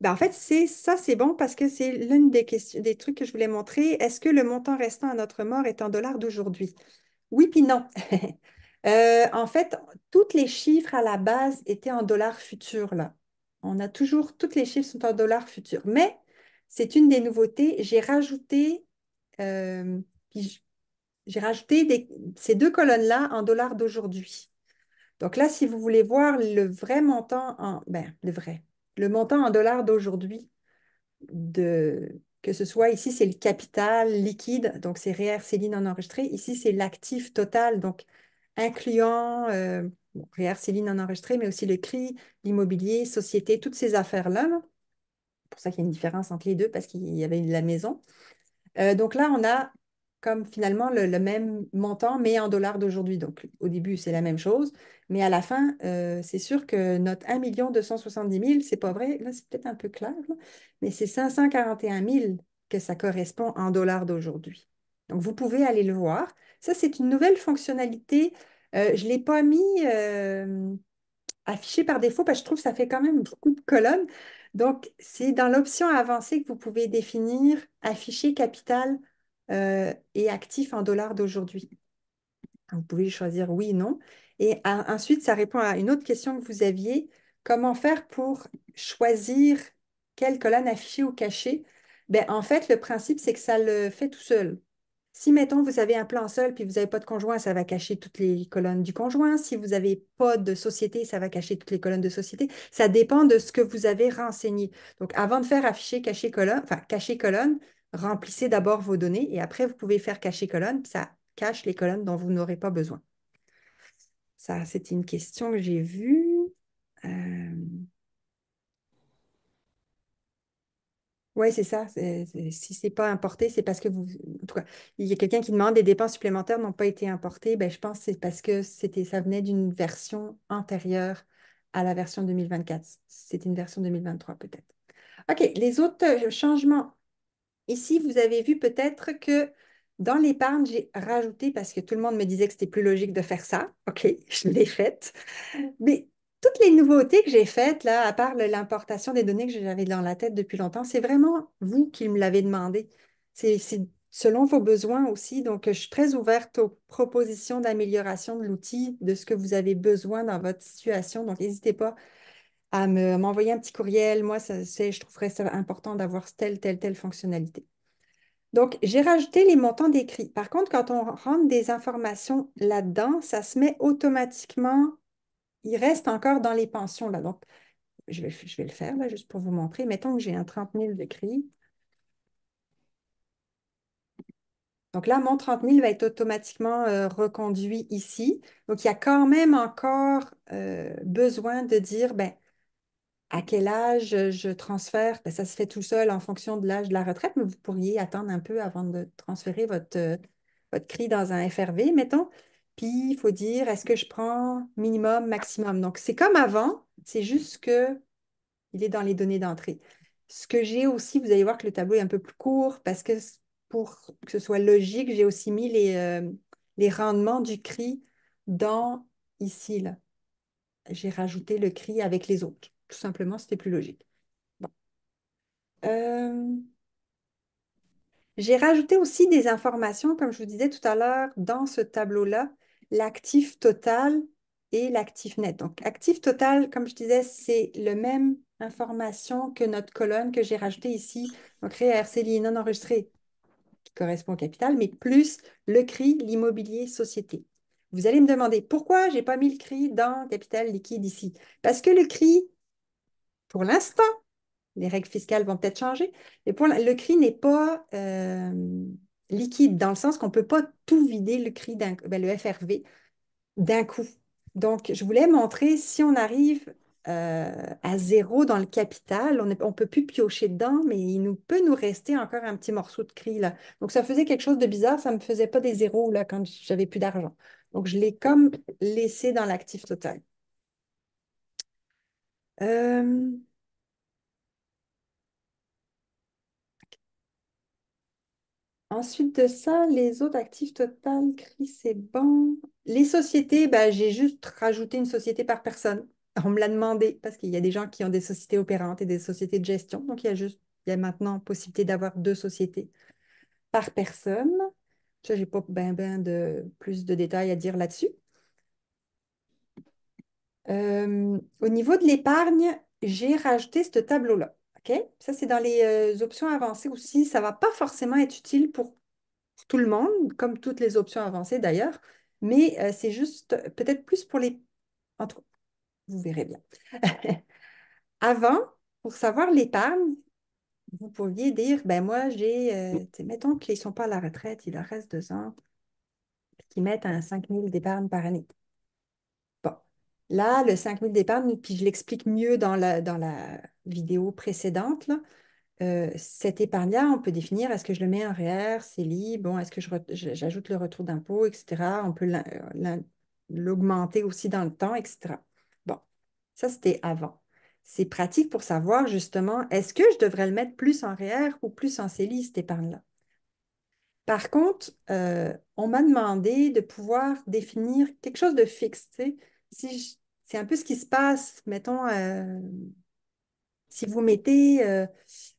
en fait, c'est bon parce que c'est l'une des questions, des trucs que je voulais montrer. Est-ce que le montant restant à notre mort est en dollars d'aujourd'hui? Oui, puis non. En fait, tous les chiffres à la base étaient en dollars futurs, là. Tous les chiffres sont en dollars futurs. Mais c'est une des nouveautés. Euh, puis j'ai rajouté ces deux colonnes-là en dollars d'aujourd'hui. Donc là, si vous voulez voir le vrai montant le montant en dollars d'aujourd'hui, que ce soit ici, c'est le capital liquide, donc c'est REER non enregistré. Ici, c'est l'actif total, donc incluant REER non enregistré, mais aussi le CRI, l'immobilier, société, toutes ces affaires-là, là. C'est pour ça qu'il y a une différence entre les deux, parce qu'il y avait la maison. Donc là, on a comme finalement le même montant, mais en dollars d'aujourd'hui. Donc au début, c'est la même chose, mais à la fin, c'est sûr que notre 1 270 000, c'est pas vrai, là, c'est peut-être un peu clair, là, mais c'est 541 000 que ça correspond en dollars d'aujourd'hui. Donc vous pouvez aller le voir. Ça, c'est une nouvelle fonctionnalité. Je ne l'ai pas mis affiché par défaut parce que je trouve que ça fait quand même beaucoup de colonnes. Donc, c'est dans l'option avancée que vous pouvez définir afficher capital et actif en dollars d'aujourd'hui. Vous pouvez choisir oui, non. Et ensuite, ça répond à une autre question que vous aviez. Comment faire pour choisir quelle colonne afficher ou cacher? Ben, en fait, le principe, c'est que ça le fait tout seul. Si, mettons, vous avez un plan seul puis vous n'avez pas de conjoint, ça va cacher toutes les colonnes du conjoint. Si vous n'avez pas de société, ça va cacher toutes les colonnes de société. Ça dépend de ce que vous avez renseigné. Donc, avant de faire afficher, cacher colonne, enfin, cacher colonne, remplissez d'abord vos données et après, vous pouvez faire cacher colonne, puis ça cache les colonnes dont vous n'aurez pas besoin. Ça, c'est une question que j'ai vue. Euh, Oui, c'est ça. Si ce n'est pas importé, c'est parce que vous. En tout cas, il y a quelqu'un qui demande des dépenses supplémentaires n'ont pas été importées. Ben, je pense que c'est parce que ça venait d'une version antérieure à la version 2024. C'était une version 2023 peut-être. OK, les autres changements. Ici, vous avez vu peut-être que dans l'épargne, j'ai rajouté, parce que tout le monde me disait que c'était plus logique de faire ça. OK, je l'ai faite. Mais toutes les nouveautés que j'ai faites, là, à part l'importation des données que j'avais dans la tête depuis longtemps, c'est vraiment vous qui me l'avez demandé. C'est selon vos besoins aussi. Donc, je suis très ouverte aux propositions d'amélioration de l'outil, de ce que vous avez besoin dans votre situation. Donc, n'hésitez pas à m'envoyer un petit courriel. Moi, je trouverais ça important d'avoir telle fonctionnalité. Donc, j'ai rajouté les montants d'écrit. Par contre, quand on rentre des informations là-dedans, ça se met automatiquement, il reste encore dans les pensions là. Donc, je vais le faire là, juste pour vous montrer. Mettons que j'ai un 30 000 d'écrit. Donc là, mon 30 000 va être automatiquement reconduit ici. Donc, il y a quand même encore besoin de dire, ben, à quel âge je transfère? Ben, ça se fait tout seul en fonction de l'âge de la retraite, mais vous pourriez attendre un peu avant de transférer votre CRI dans un FRV, mettons. Puis, il faut dire, est-ce que je prends minimum, maximum? Donc, c'est comme avant, c'est juste que il est dans les données d'entrée. Ce que j'ai aussi, vous allez voir que le tableau est un peu plus court parce que pour que ce soit logique, j'ai aussi mis les rendements du CRI dans ici, là. J'ai rajouté le CRI avec les autres. Tout simplement, c'était plus logique. Bon. Euh, j'ai rajouté aussi des informations, comme je vous disais tout à l'heure, dans ce tableau-là, l'actif total et l'actif net. Donc, actif total, comme je disais, c'est le même information que notre colonne que j'ai rajoutée ici. Donc, RCLI non enregistré, qui correspond au capital, mais plus le CRI, l'immobilier société. Vous allez me demander pourquoi je n'ai pas mis le CRI dans capital liquide ici. Parce que le CRI, pour l'instant, les règles fiscales vont peut-être changer. Mais le CRI n'est pas liquide, dans le sens qu'on ne peut pas tout vider le CRI, le FRV, d'un coup. Donc, je voulais montrer si on arrive à zéro dans le capital, on ne peut plus piocher dedans, mais peut nous rester encore un petit morceau de CRI là. Donc, ça faisait quelque chose de bizarre, ça ne me faisait pas des zéros là, quand j'avais plus d'argent. Donc, je l'ai comme laissé dans l'actif total. Euh, Ensuite de ça, les autres actifs total, CRI, c'est bon. Les sociétés, ben, j'ai juste rajouté une société par personne. On me l'a demandé parce qu'il y a des gens qui ont des sociétés opérantes et des sociétés de gestion. Donc, il y a maintenant possibilité d'avoir deux sociétés par personne. Ça, j'ai pas de plus de détails à dire là-dessus. Au niveau de l'épargne, j'ai rajouté ce tableau-là. OK? Ça, c'est dans les options avancées aussi. Ça ne va pas forcément être utile pour tout le monde, comme toutes les options avancées d'ailleurs, mais c'est juste peut-être plus pour les. En tout cas, vous verrez bien. Avant, pour savoir l'épargne, vous pourriez dire, ben moi, mettons qu'ils ne sont pas à la retraite, il leur reste 2 ans, puis qu'ils mettent un 5 000 d'épargne par année. Bon, là, le 5 000 d'épargne, puis je l'explique mieux dans la vidéo précédente, là. Cette épargne-là, on peut définir, est-ce que je le mets en REER, CELI, bon, est-ce que j'ajoute le retour d'impôt, etc. On peut l'augmenter aussi dans le temps, etc. Bon, ça, c'était avant. C'est pratique pour savoir justement, est-ce que je devrais le mettre plus en REER ou plus en CELI, cette épargne-là? Par contre, on m'a demandé de pouvoir définir quelque chose de fixe. Tu sais. C'est un peu ce qui se passe, mettons, si vous mettez,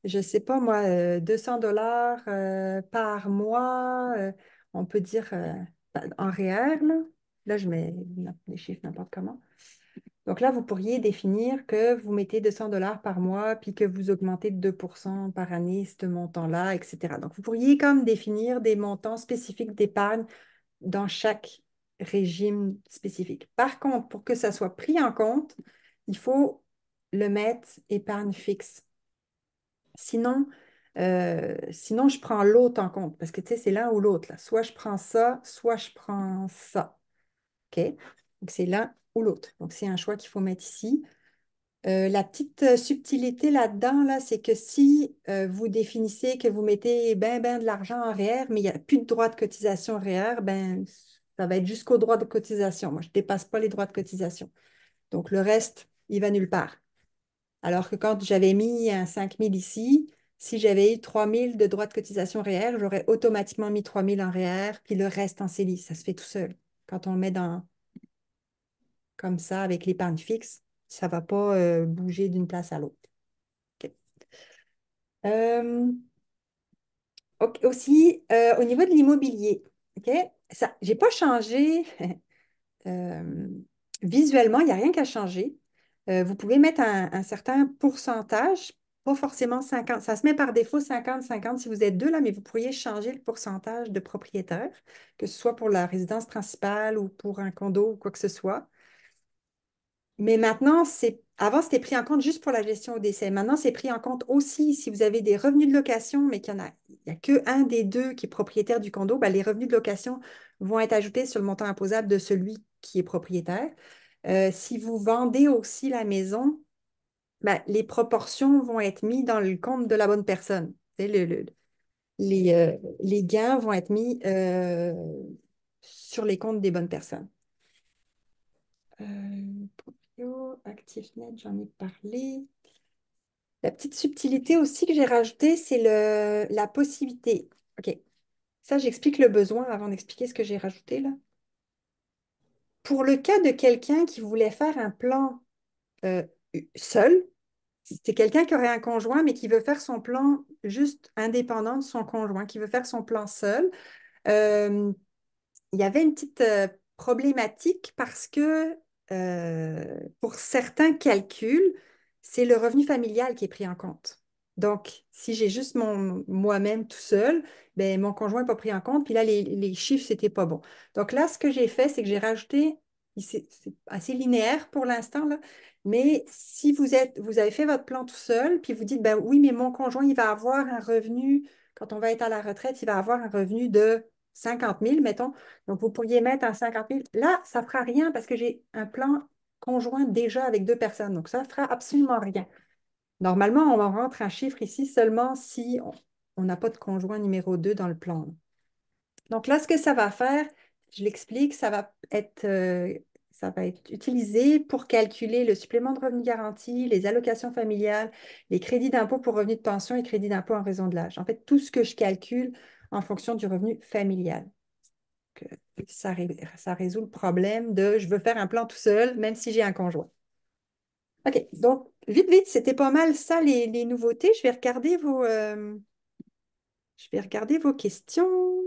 je ne sais pas moi, 200 $ par mois, on peut dire en REER, là. Là, je mets les chiffres n'importe comment. Donc là, vous pourriez définir que vous mettez 200 $ par mois, puis que vous augmentez de 2% par année ce montant-là, etc. Donc, vous pourriez comme définir des montants spécifiques d'épargne dans chaque régime spécifique. Par contre, pour que ça soit pris en compte, il faut le mettre épargne fixe. Sinon, je prends l'autre en compte, parce que tu sais, c'est l'un ou l'autre, là. Soit je prends ça, soit je prends ça. OK? Donc, c'est l'un ou l'autre. Donc, c'est un choix qu'il faut mettre ici. La petite subtilité là-dedans, là, c'est que si vous définissez que vous mettez ben de l'argent en REER, mais il n'y a plus de droits de cotisation REER, ben, ça va être jusqu'au droit de cotisation. Moi, je ne dépasse pas les droits de cotisation. Donc, le reste, il va nulle part. Alors que quand j'avais mis un 5 000 ici, si j'avais eu 3 000 de droits de cotisation REER, j'aurais automatiquement mis 3 000 en REER, puis le reste en CELI. Ça se fait tout seul. Quand on le met comme ça avec l'épargne fixe, ça ne va pas bouger d'une place à l'autre. OK. Euh, Aussi, au niveau de l'immobilier, OK? Ça, j'ai pas changé. euh, Visuellement, il n'y a rien qu'à changer. Vous pouvez mettre un certain pourcentage, pas forcément 50. Ça se met par défaut 50-50 si vous êtes deux là, mais vous pourriez changer le pourcentage de propriétaires, que ce soit pour la résidence principale ou pour un condo ou quoi que ce soit. Mais maintenant, avant, c'était pris en compte juste pour la gestion au décès. Maintenant, c'est pris en compte aussi si vous avez des revenus de location, mais il y a que un des deux qui est propriétaire du condo, ben, les revenus de location vont être ajoutés sur le montant imposable de celui qui est propriétaire. Si vous vendez aussi la maison, ben, les proportions vont être mises dans le compte de la bonne personne. Tu sais, les gains vont être mis sur les comptes des bonnes personnes. Proprio, ActiveNet, j'en ai parlé. La petite subtilité aussi que j'ai rajoutée, c'est la possibilité. OK. Ça, j'explique le besoin avant d'expliquer ce que j'ai rajouté là. Pour le cas de quelqu'un qui voulait faire un plan euh, seul, c'est quelqu'un qui aurait un conjoint, mais qui veut faire son plan juste indépendant de son conjoint, qui veut faire son plan seul. Euh, il y avait une petite problématique parce que pour certains calculs, c'est le revenu familial qui est pris en compte. Donc, si j'ai juste moi-même tout seul, ben, mon conjoint n'est pas pris en compte, puis là, les chiffres, c'était pas bon. Donc là, ce que j'ai fait, c'est que j'ai rajouté, c'est assez linéaire pour l'instant, là, mais si vous avez fait votre plan tout seul, puis vous dites, ben oui, mais mon conjoint, il va avoir un revenu, quand on va être à la retraite, il va avoir un revenu de 50 000, mettons. Donc, vous pourriez mettre un 50 000. Là, ça ne fera rien parce que j'ai un plan conjoint déjà avec deux personnes. Donc, ça ne fera absolument rien. Normalement, on rentre un chiffre ici seulement si on n'a pas de conjoint numéro 2 dans le plan. Donc là, ce que ça va faire, je l'explique, ça va être utilisé pour calculer le supplément de revenu garanti, les allocations familiales, les crédits d'impôt pour revenus de pension et crédits d'impôt en raison de l'âge. En fait, tout ce que je calcule en fonction du revenu familial que ça résout le problème de je veux faire un plan tout seul, même si j'ai un conjoint. OK, donc vite, c'était pas mal ça, les nouveautés. Je vais regarder vos questions.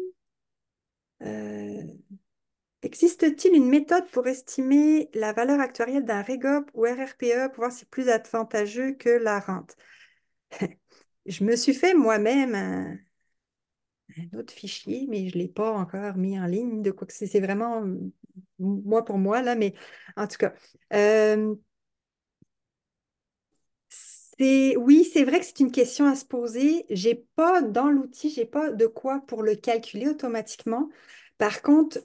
Euh, Existe-t-il une méthode pour estimer la valeur actuarielle d'un REGOP ou RRPE pour voir si c'est plus avantageux que la rente? Je me suis fait moi-même un autre fichier, mais je ne l'ai pas encore mis en ligne. De quoi que c'est vraiment moi pour moi, là, mais en tout cas. euh, oui, c'est vrai que c'est une question à se poser. J'ai pas dans l'outil, j'ai pas de quoi pour le calculer automatiquement. Par contre,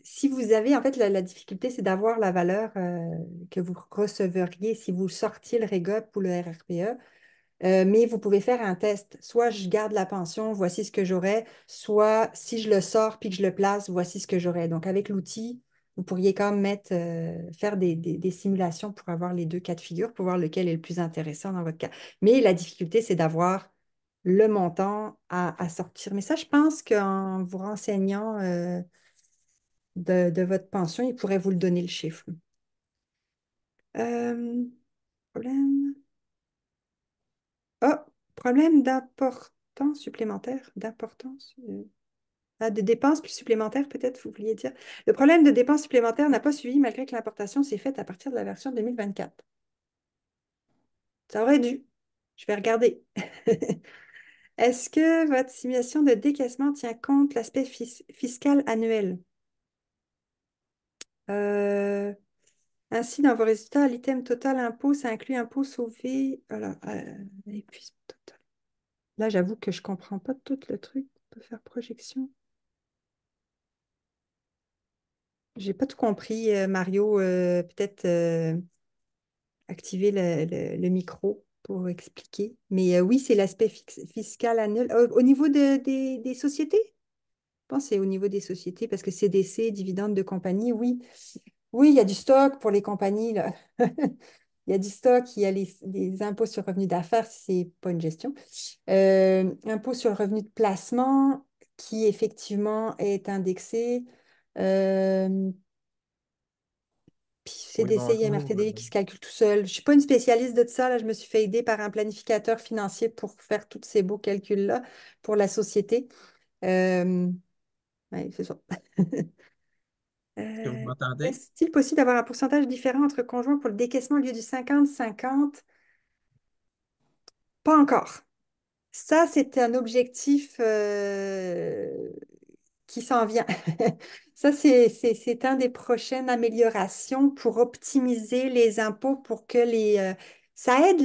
si vous avez, en fait, la difficulté, c'est d'avoir la valeur que vous recevriez si vous sortiez le REGOP ou le RRPE. Mais vous pouvez faire un test. Soit je garde la pension, voici ce que j'aurai, soit si je le sors puis que je le place, voici ce que j'aurai. Donc, avec l'outil, vous pourriez quand même faire des simulations pour avoir les deux cas de figure, pour voir lequel est le plus intéressant dans votre cas. Mais la difficulté, c'est d'avoir le montant à sortir. Mais ça, je pense qu'en vous renseignant de votre pension, il pourrait vous le donner le chiffre. Euh, Problème. Oh, problème d'importance supplémentaire, d'importance. Ah, de dépenses plus supplémentaires, peut-être, vous vouliez dire. Le problème de dépenses supplémentaires n'a pas suivi malgré que l'importation s'est faite à partir de la version 2024. Ça aurait dû. Je vais regarder. Est-ce que votre simulation de décaissement tient compte de l'aspect fiscal annuel? Euh, Ainsi, dans vos résultats, l'item total impôt, ça inclut impôt sauvé. Voilà, épuisement total. Là, j'avoue que je ne comprends pas tout le truc. On peut faire projection. J'ai pas tout compris, Mario. Peut-être activer le micro pour expliquer. Mais oui, c'est l'aspect fiscal annuel. Au niveau des sociétés? Je pense que c'est au niveau des sociétés parce que CDC, dividendes de compagnie, oui. Oui, il y a du stock pour les compagnies, là. Il y a du stock, il y a les impôts sur le revenu d'affaires, si ce n'est pas une gestion. Impôt sur le revenu de placement, qui effectivement est indexé. Euh, Puis Oui, CDC, non, nous, IMRTD qui se calcule tout seul. Je ne suis pas une spécialiste de ça, là. Je me suis fait aider par un planificateur financier pour faire tous ces beaux calculs-là pour la société. Euh, ouais, c'est ça. est-ce que vous m'entendez? Est-il possible d'avoir un pourcentage différent entre conjoints pour le décaissement au lieu du 50-50? Pas encore. Ça, c'est un objectif qui s'en vient. Ça, c'est un des prochaines améliorations pour optimiser les impôts pour que ça aide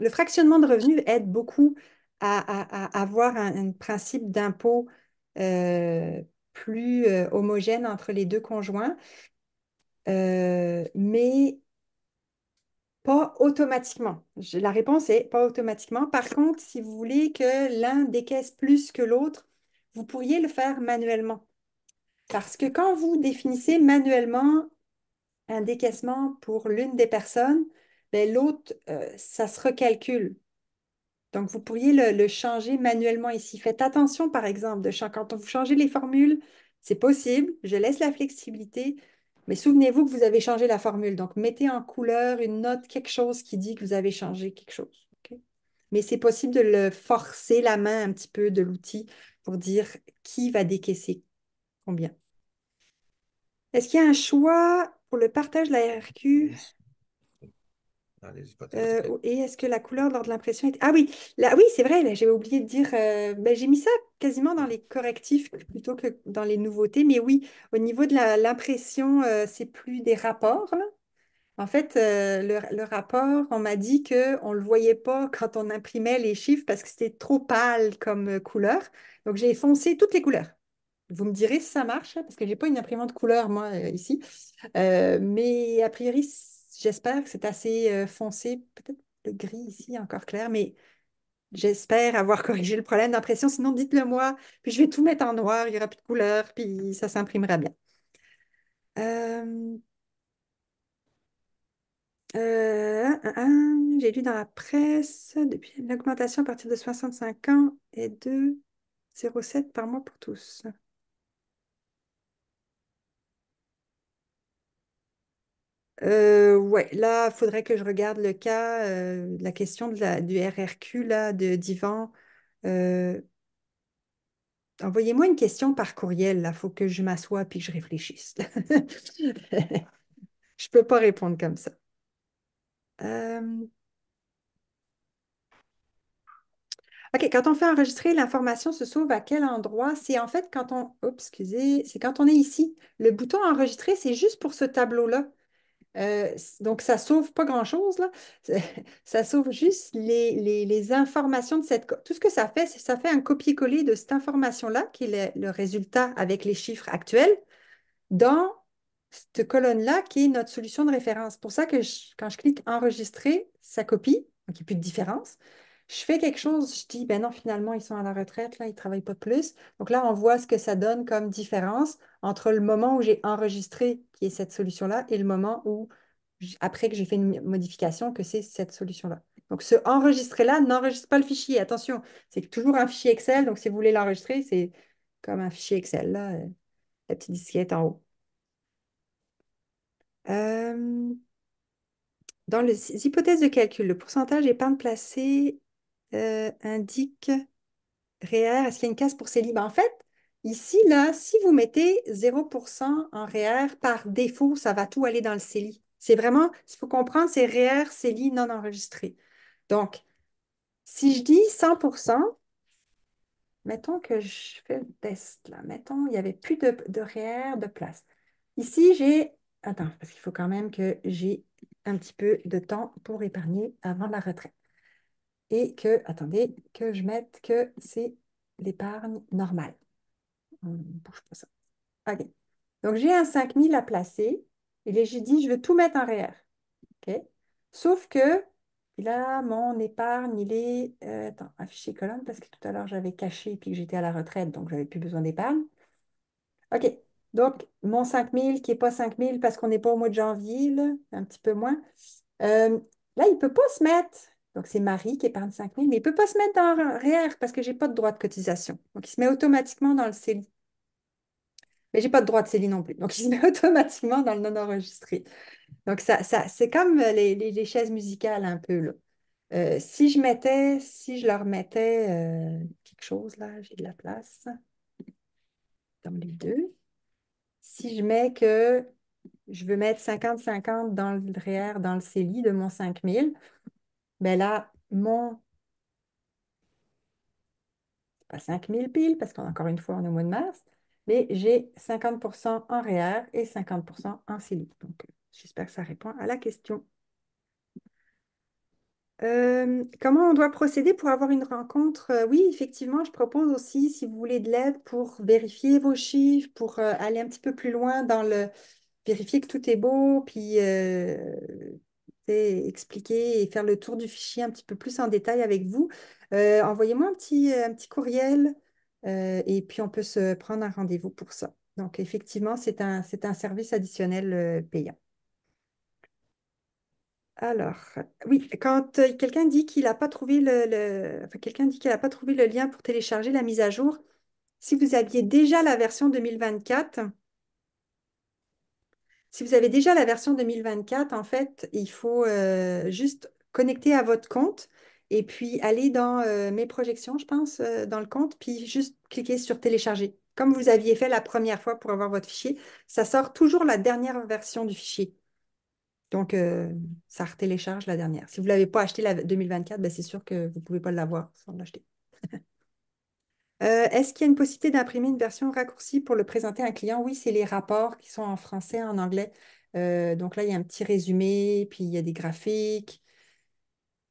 le fractionnement de revenus aide beaucoup à avoir un principe d'impôt euh, plus homogène entre les deux conjoints, mais pas automatiquement. La réponse est pas automatiquement. Par contre, si vous voulez que l'un décaisse plus que l'autre, vous pourriez le faire manuellement. Parce que quand vous définissez manuellement un décaissement pour l'une des personnes, ben, l'autre, ça se recalcule. Donc, vous pourriez le changer manuellement ici. Faites attention, par exemple, quand vous changez les formules, c'est possible, je laisse la flexibilité, mais souvenez-vous que vous avez changé la formule. Donc, mettez en couleur une note, quelque chose qui dit que vous avez changé quelque chose. OK? Mais c'est possible de le forcer la main un petit peu de l'outil pour dire qui va décaisser combien. Est-ce qu'il y a un choix pour le partage de la RQ? Oui, dans les hypothèses de calcul. Et est-ce que la couleur lors de l'impression est... Ah oui, là, oui, c'est vrai, là, j'avais oublié de dire, ben, j'ai mis ça quasiment dans les correctifs plutôt que dans les nouveautés, mais oui, au niveau de l'impression, c'est plus des rapports, là. En fait, le rapport, on m'a dit qu'on ne le voyait pas quand on imprimait les chiffres parce que c'était trop pâle comme couleur. Donc, j'ai foncé toutes les couleurs. Vous me direz si ça marche, hein, parce que je n'ai pas une imprimante couleur, moi, ici. Mais a priori, j'espère que c'est assez foncé. Peut-être le gris ici, encore clair, mais j'espère avoir corrigé le problème d'impression. Sinon, dites-le moi, puis je vais tout mettre en noir, il n'y aura plus de couleur, puis ça s'imprimera bien. Euh, j'ai lu dans la presse, depuis l'augmentation à partir de 65 ans est de 0,7 par mois pour tous. Ouais, là, il faudrait que je regarde le cas, la question du RRQ, là, d'Yvan. Euh, Envoyez-moi une question par courriel, là. Il faut que je m'assoie puis que je réfléchisse. Je peux pas répondre comme ça. Euh, OK, quand on fait enregistrer, l'information se sauve à quel endroit? C'est en fait quand on... Oups, excusez, c'est quand on est ici. Le bouton enregistrer, c'est juste pour ce tableau-là. Donc, ça sauve pas grand-chose, là. Ça sauve juste les informations de cette... Tout ce que ça fait, c'est que ça fait un copier-coller de cette information-là, qui est le résultat avec les chiffres actuels, dans cette colonne-là, qui est notre solution de référence. C'est pour ça que quand je clique enregistrer, ça copie, donc il n'y a plus de différence. Je fais quelque chose, je dis, ben non, finalement, ils sont à la retraite, là, ils ne travaillent pas plus. Donc là, on voit ce que ça donne comme différence entre le moment où j'ai enregistré, qui est cette solution-là, et le moment où, après que j'ai fait une modification, que c'est cette solution-là. Donc, ce enregistrer-là n'enregistre pas le fichier. Attention, c'est toujours un fichier Excel. Donc, si vous voulez l'enregistrer, c'est comme un fichier Excel, là, la petite disquette en haut. Euh, Dans les hypothèses de calcul, le pourcentage épargne placée indique REER. Est-ce qu'il y a une case pour CELI? Ben, en fait, Ici, là, si vous mettez 0% en REER, par défaut, ça va tout aller dans le CELI. C'est vraiment, il faut comprendre, c'est REER, CELI non enregistré. Donc, si je dis 100%, mettons que je fais le test, là. Mettons, il n'y avait plus de REER de place. Ici, j'ai... Attends, parce qu'il faut quand même que j'ai un petit peu de temps pour épargner avant la retraite. Et que, attendez, que je mette que c'est l'épargne normale. On ne bouge pas ça. OK. Donc, j'ai un 5 000 à placer. Et là, j'ai dit, je veux tout mettre en REER. OK? Sauf que, là, mon épargne, il est... attends, affiché colonne, parce que tout à l'heure, j'avais caché puis que j'étais à la retraite, donc je n'avais plus besoin d'épargne. OK. Donc, mon 5 000 qui n'est pas 5 000 parce qu'on n'est pas au mois de janvier, là, un petit peu moins. Euh, là, il ne peut pas se mettre. Donc, c'est Marie qui épargne 5 000, mais il ne peut pas se mettre dans REER parce que je n'ai pas de droit de cotisation. Donc, il se met automatiquement dans le CELI. Mais je n'ai pas de droit de CELI non plus. Donc, il se met automatiquement dans le non enregistré. Donc, c'est comme les chaises musicales un peu, là. Si je leur mettais quelque chose, là, j'ai de la place dans les deux. Si je mets que je veux mettre 50-50 dans le REER, dans le CELI de mon 5 000, ben là, pas 5 000 piles, parce qu'encore une fois, on est au mois de mars, mais j'ai 50% en REER et 50% en CELI. Donc, j'espère que ça répond à la question. Comment on doit procéder pour avoir une rencontre? Oui, effectivement, je propose aussi, si vous voulez de l'aide pour vérifier vos chiffres, pour aller un petit peu plus loin dans le vérifier que tout est beau, puis expliquer et faire le tour du fichier un petit peu plus en détail avec vous. Envoyez-moi un petit courriel et puis on peut se prendre un rendez-vous pour ça. Donc, effectivement, c'est un service additionnel payant. Alors, oui, quand quelqu'un dit qu'il n'a pas trouvé enfin, quelqu'un dit qu'il n'a pas trouvé le lien pour télécharger la mise à jour, si vous aviez déjà la version 2024, si vous avez déjà la version 2024, en fait, il faut juste connecter à votre compte et puis aller dans mes projections, je pense, dans le compte, puis juste cliquer sur télécharger. Comme vous aviez fait la première fois pour avoir votre fichier, ça sort toujours la dernière version du fichier. Donc, ça retélécharge la dernière. Si vous ne l'avez pas acheté la 2024, ben, c'est sûr que vous ne pouvez pas l'avoir sans l'acheter. Est-ce qu'il y a une possibilité d'imprimer une version raccourcie pour le présenter à un client? Oui, c'est les rapports qui sont en français et en anglais. Donc là, il y a un petit résumé, puis il y a des graphiques,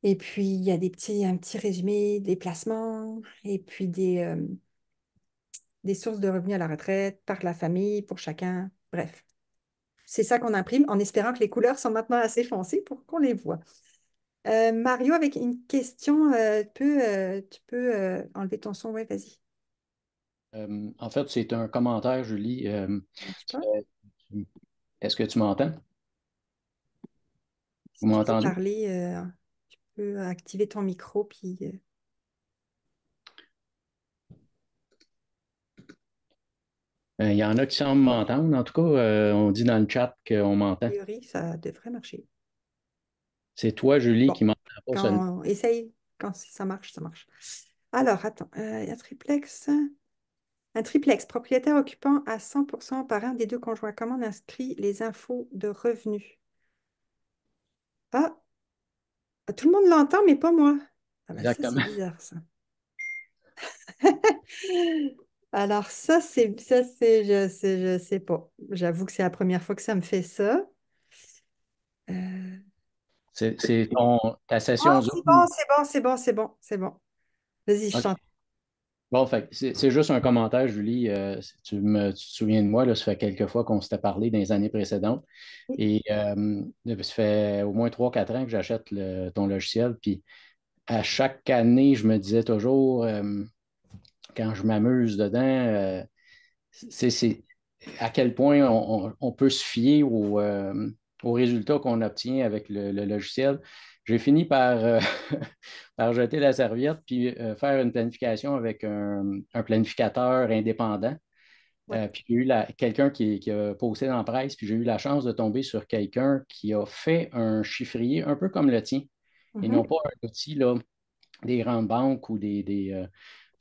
et puis il y a un petit résumé des placements, et puis des sources de revenus à la retraite par la famille, pour chacun. Bref, c'est ça qu'on imprime en espérant que les couleurs sont maintenant assez foncées pour qu'on les voit. Mario, avec une question, tu peux enlever ton son, ouais, vas-y. En fait, c'est un commentaire, Julie. Ça marche pas? Est-ce que tu m'entends? Si Vous tu veux m'entendez? parler, tu peux activer ton micro, puis Il y en a qui semblent m'entendre. En tout cas, on dit dans le chat qu'on a m'entend. priori, ça devrait marcher. C'est toi, Julie, qui Bon, m'entends pas seulement. quand on essaye, quand ça marche, ça marche. Alors, attends, un triplex propriétaire occupant à 100% par un des deux conjoints. Comment on inscrit les infos de revenus? Ah, tout le monde l'entend, mais pas moi. Ah ben ça, c'est Exactement. bizarre, ça. Alors je sais pas. J'avoue que c'est la première fois que ça me fait ça. Euh, C'est ta Oh, session c'est bon, Zoom. c'est bon, c'est bon, c'est bon, c'est bon. Vas-y, je OK. chante. Bon, fait, que c'est juste un commentaire, Julie. Tu te souviens de moi, là, ça fait quelques fois qu'on s'était parlé dans les années précédentes. Oui. Et ça fait au moins 3 4 ans que j'achète ton logiciel. Puis à chaque année, je me disais toujours, quand je m'amuse dedans, c'est à quel point on peut se fier aux résultats qu'on obtient avec le logiciel. J'ai fini par, par jeter la serviette puis faire une planification avec un planificateur indépendant. Ouais. Puis j'ai eu quelqu'un qui a posté dans la presse, puis j'ai eu la chance de tomber sur quelqu'un qui a fait un chiffrier un peu comme le tien, et non Mhm. pas un outil là, des grandes banques ou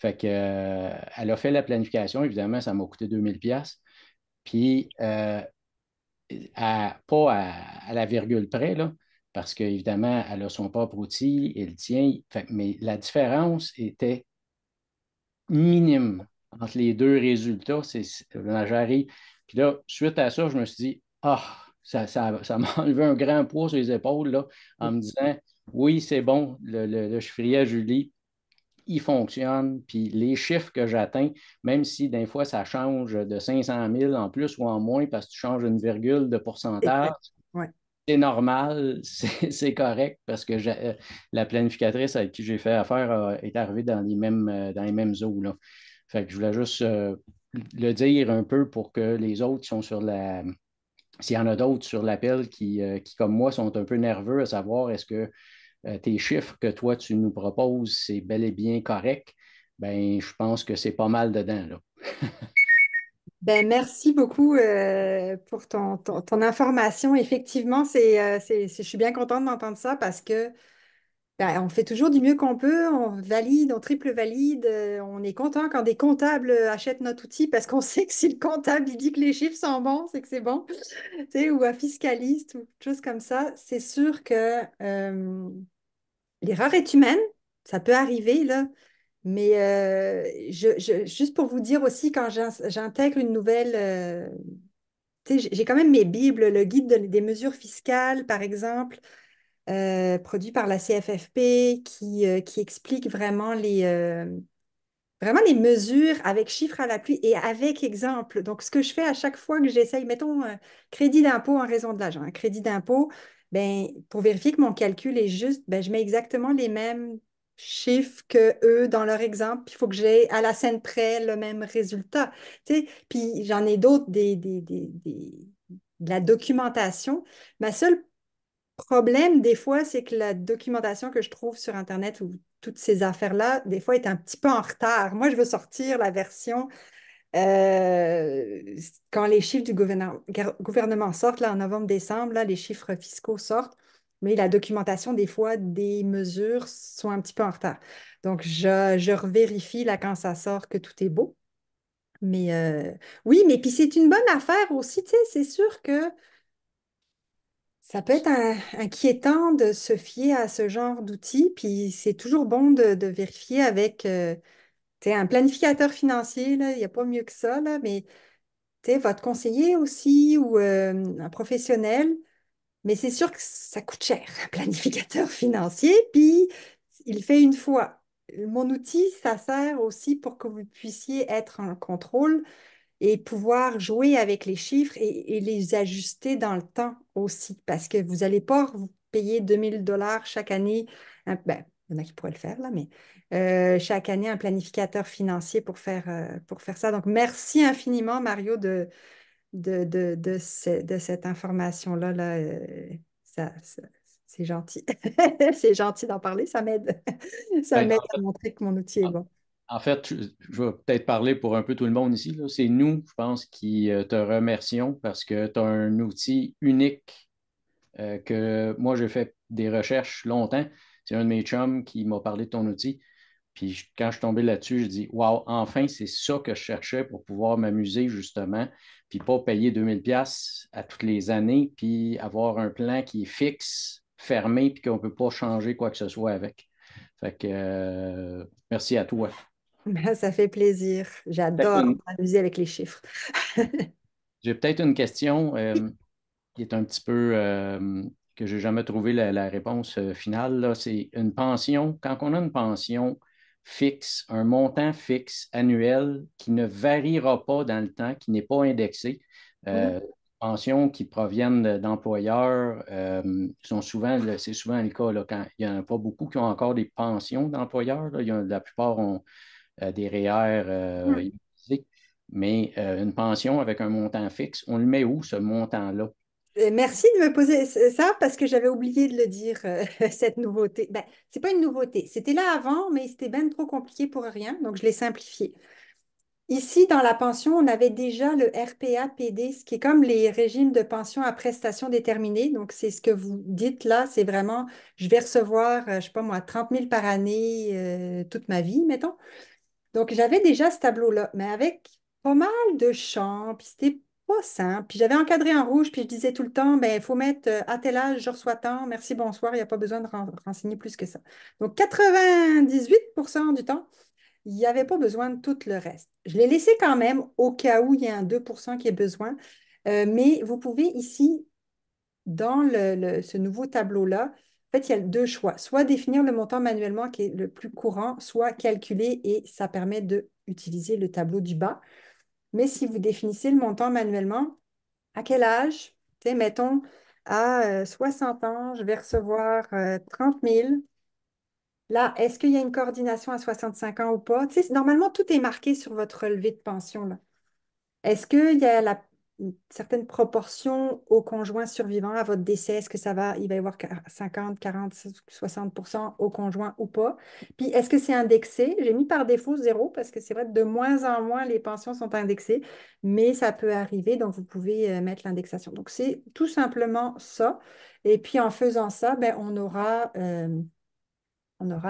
Fait que, elle a fait la planification. Évidemment, ça m'a coûté 2000 pièces. Puis, pas à la virgule près, là, parce qu'évidemment, elle a son propre outil et le tien. Mais la différence était minime entre les deux résultats. J'arrive. Puis là, suite à ça, je me suis dit, ah, ça m'a enlevé un grand poids sur les épaules, là, en me disant, oui, c'est bon, le chiffrier à Julie, il fonctionne. Puis les chiffres que j'atteins, même si des fois ça change de 500 000 en plus ou en moins parce que tu changes une virgule de pourcentage, Exact. Ouais. c'est normal, c'est correct parce que la planificatrice avec qui j'ai fait affaire est arrivée dans les mêmes eaux, là. Fait que je voulais juste le dire un peu pour que les autres qui sont sur la. S'il y en a d'autres sur l'appel qui, comme moi, sont un peu nerveux à savoir est-ce que tes chiffres que toi, tu nous proposes, c'est bel et bien correct, ben je pense que c'est pas mal dedans, là. Ben, merci beaucoup pour ton information. Effectivement, je suis bien contente d'entendre ça parce que ben, on fait toujours du mieux qu'on peut, on valide, on triple valide, on est content quand des comptables achètent notre outil parce qu'on sait que si le comptable il dit que les chiffres sont bons, c'est que c'est bon. Tu sais, ou un fiscaliste ou quelque chose comme ça. C'est sûr que l'erreur est humaine, ça peut arriver, là. Mais juste pour vous dire aussi, quand j'intègre une nouvelle, tu sais, j'ai quand même mes bibles, le guide des mesures fiscales, par exemple, produit par la CFFP, qui explique vraiment les mesures avec chiffres à l'appui et avec exemple. Donc, ce que je fais à chaque fois que j'essaye, mettons, crédit d'impôt en raison de l'agent, un crédit d'impôt, ben, pour vérifier que mon calcul est juste, ben, je mets exactement les mêmes chiffres que eux dans leur exemple. Puis il faut que j'ai à la scène près le même résultat. Tu sais? Puis j'en ai d'autres, de la documentation. Ma seule problème, des fois, c'est que la documentation que je trouve sur Internet ou toutes ces affaires-là, des fois, est un petit peu en retard. Moi, je veux sortir la version quand les chiffres du gouvernement sortent, là, en novembre-décembre, là, les chiffres fiscaux sortent, mais la documentation, des fois, des mesures sont un petit peu en retard. Donc, je revérifie là, quand ça sort que tout est beau. Mais oui, mais puis c'est une bonne affaire aussi, tu sais, c'est sûr que ça peut être inquiétant de se fier à ce genre d'outils, puis c'est toujours bon de vérifier avec tu sais, un planificateur financier, là, il n'y a pas mieux que ça, là, mais tu sais, votre conseiller aussi ou un professionnel. Mais c'est sûr que ça coûte cher, un planificateur financier, puis il fait une fois. Mon outil, ça sert aussi pour que vous puissiez être en contrôle et pouvoir jouer avec les chiffres et les ajuster dans le temps aussi, parce que vous n'allez pas vous payer 2000 $ chaque année. Ben, il y en a qui pourraient le faire, là, mais chaque année, un planificateur financier pour faire ça. Donc, merci infiniment, Mario, de cette information-là. Là, c'est gentil. C'est gentil d'en parler, ça m'aide. Ça Ben, m'aide à montrer que mon outil est en, bon. en fait, je vais peut-être parler pour un peu tout le monde ici, là. C'est nous, je pense, qui te remercions parce que tu as un outil unique que moi, j'ai fait des recherches longtemps. C'est un de mes chums qui m'a parlé de ton outil. Puis quand je suis tombé là-dessus, je dis, waouh, enfin, c'est ça que je cherchais pour pouvoir m'amuser, justement, puis pas payer 2000 pièces à toutes les années, puis avoir un plan qui est fixe, fermé, puis qu'on ne peut pas changer quoi que ce soit avec. Fait que merci à toi. Ça fait plaisir. Peut-être J'adore m'amuser avec les chiffres. J'ai peut-être une question qui est un petit peu que j'ai jamais trouvé la réponse finale, là. C'est une pension. Quand on a une pension fixe, un montant fixe annuel qui ne variera pas dans le temps, qui n'est pas indexé, Mhm. pensions qui proviennent d'employeurs sont souvent, c'est souvent le cas là, quand il n'y en a pas beaucoup qui ont encore des pensions d'employeurs. Là. La plupart ont des REER immobilisés. Mais une pension avec un montant fixe, on le met où, ce montant-là? Merci de me poser ça parce que j'avais oublié de le dire, cette nouveauté. Ben, c'est pas une nouveauté. C'était là avant, mais c'était bien trop compliqué pour rien, donc je l'ai simplifié. Ici, dans la pension, on avait déjà le RPA-PD, ce qui est comme les régimes de pension à prestations déterminées. Donc, c'est ce que vous dites là, c'est vraiment, je vais recevoir, je sais pas moi, 30 000 par année toute ma vie, mettons. Donc, j'avais déjà ce tableau-là, mais avec pas mal de champs, puis c'était pas simple. Puis j'avais encadré en rouge, puis je disais tout le temps, ben, il faut mettre à tel âge, je reçois tant, merci, bonsoir, il n'y a pas besoin de renseigner plus que ça. Donc, 98% du temps, il n'y avait pas besoin de tout le reste. Je l'ai laissé quand même au cas où il y a un 2% qui est besoin. Mais vous pouvez ici, dans ce nouveau tableau-là, en fait, il y a deux choix. Soit définir le montant manuellement qui est le plus courant, soit calculer et ça permet d'utiliser le tableau du bas. Mais si vous définissez le montant manuellement, à quel âge? Tu sais, mettons, à 60 ans, je vais recevoir 30 000. Là, est-ce qu'il y a une coordination à 65 ans ou pas? Tu sais, normalement, tout est marqué sur votre relevé de pension, là. Est-ce qu'il y a une certaine proportion au conjoint survivant à votre décès? Est-ce que ça va, il va y avoir 50, 40, 60% au conjoint ou pas? Puis, est-ce que c'est indexé? J'ai mis par défaut zéro parce que c'est vrai que de moins en moins, les pensions sont indexées, mais ça peut arriver, donc vous pouvez mettre l'indexation. Donc, c'est tout simplement ça. Et puis, en faisant ça, ben, on aura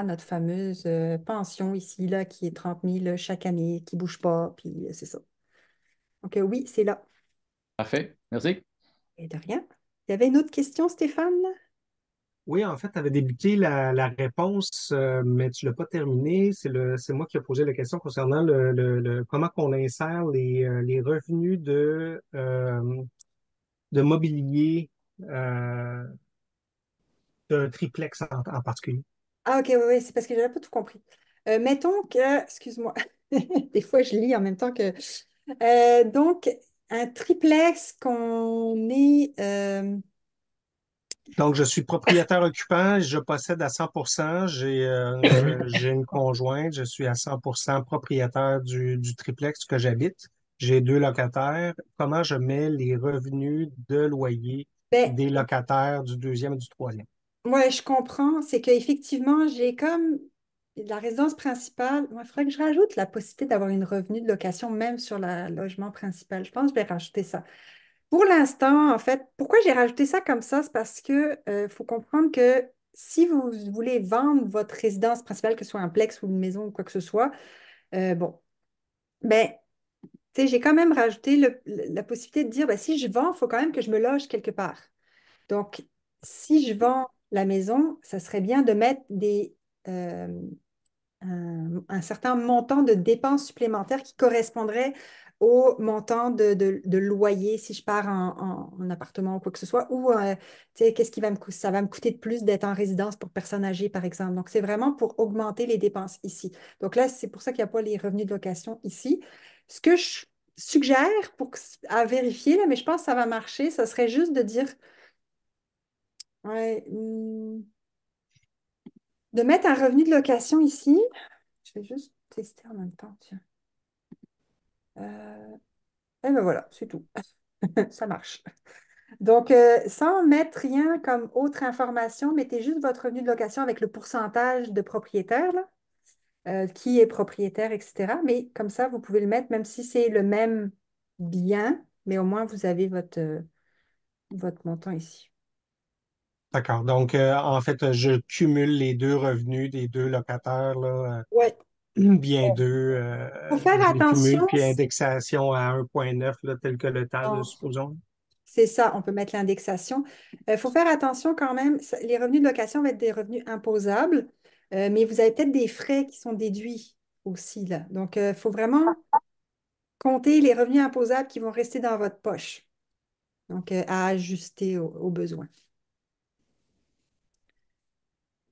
notre fameuse pension ici, là, qui est 30 000 chaque année, qui ne bouge pas, puis c'est ça. Donc, oui, c'est là. Parfait. Merci. Et de rien. Il y avait une autre question, Stéphane? Oui, en fait, tu avais débuté la réponse, mais tu l'as pas terminée. C'est moi qui ai posé la question concernant comment qu'on insère les revenus de mobilier d'un triplex en particulier. Ah, ok, oui, oui, c'est parce que je n'avais pas tout compris. Mettons que, excuse-moi, des fois je lis en même temps que. Donc, un triplex qu'on est. Donc, je suis propriétaire occupant, je possède à 100%, j'ai une conjointe, je suis à 100% propriétaire du triplex que j'habite. J'ai deux locataires. Comment je mets les revenus de loyer Ben, des locataires du deuxième et du troisième? ouais, je comprends. C'est qu'effectivement, j'ai comme la résidence principale. Il faudrait que je rajoute la possibilité d'avoir une revenu de location même sur le logement principal. Je pense que je vais rajouter ça. Pour l'instant, en fait, pourquoi j'ai rajouté ça comme ça? C'est parce que faut comprendre que si vous voulez vendre votre résidence principale, que ce soit un plex ou une maison ou quoi que ce soit, bon, ben, tu sais, j'ai quand même rajouté la possibilité de dire, ben, si je vends, il faut quand même que je me loge quelque part. Donc, si je vends la maison, ça serait bien de mettre euh, un certain montant de dépenses supplémentaires qui correspondrait au montant de loyer si je pars en appartement ou quoi que ce soit, ou tu sais, qu'est-ce qui va ça va me coûter de plus d'être en résidence pour personnes âgées, par exemple. Donc, c'est vraiment pour augmenter les dépenses ici. Donc là, c'est pour ça qu'il n'y a pas les revenus de location ici. Ce que je suggère à vérifier, là, mais je pense que ça va marcher, ça serait juste de dire, ouais, de mettre un revenu de location ici. Je vais juste tester en même temps, tiens. Et ben voilà, c'est tout. Ça marche. Donc, sans mettre rien comme autre information, mettez juste votre revenu de location avec le pourcentage de propriétaire, là, qui est propriétaire, etc. Mais comme ça, vous pouvez le mettre même si c'est le même bien, mais au moins vous avez votre montant ici. D'accord. Donc, en fait, je cumule les deux revenus des deux locataires, là, Ouais. bien deux, Faut faire je les cumule, attention. puis indexation à 1,9, là, tel que le TAL, Non, supposons. c'est ça, on peut mettre l'indexation. Il faut faire attention quand même. Les revenus de location vont être des revenus imposables, mais vous avez peut-être des frais qui sont déduits aussi là. Donc, il faut vraiment compter les revenus imposables qui vont rester dans votre poche. Donc, à ajuster aux besoins.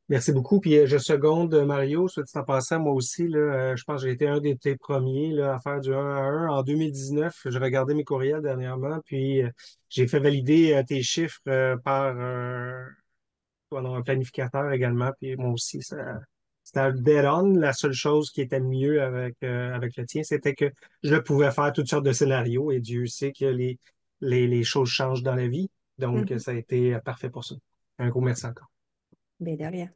Merci beaucoup. Puis je seconde Mario, soit dit en passant, moi aussi, là, je pense que j'ai été un des tes premiers là, à faire du 1 à 1. En 2019, j'ai regardé mes courriels dernièrement, puis j'ai fait valider tes chiffres par un planificateur également. Puis moi aussi, c'était dead on. La seule chose qui était mieux avec le tien, c'était que je pouvais faire toutes sortes de scénarios et Dieu sait que les choses changent dans la vie. Donc, Mhm. ça a été parfait pour ça. Un gros merci encore. Ben, derrière.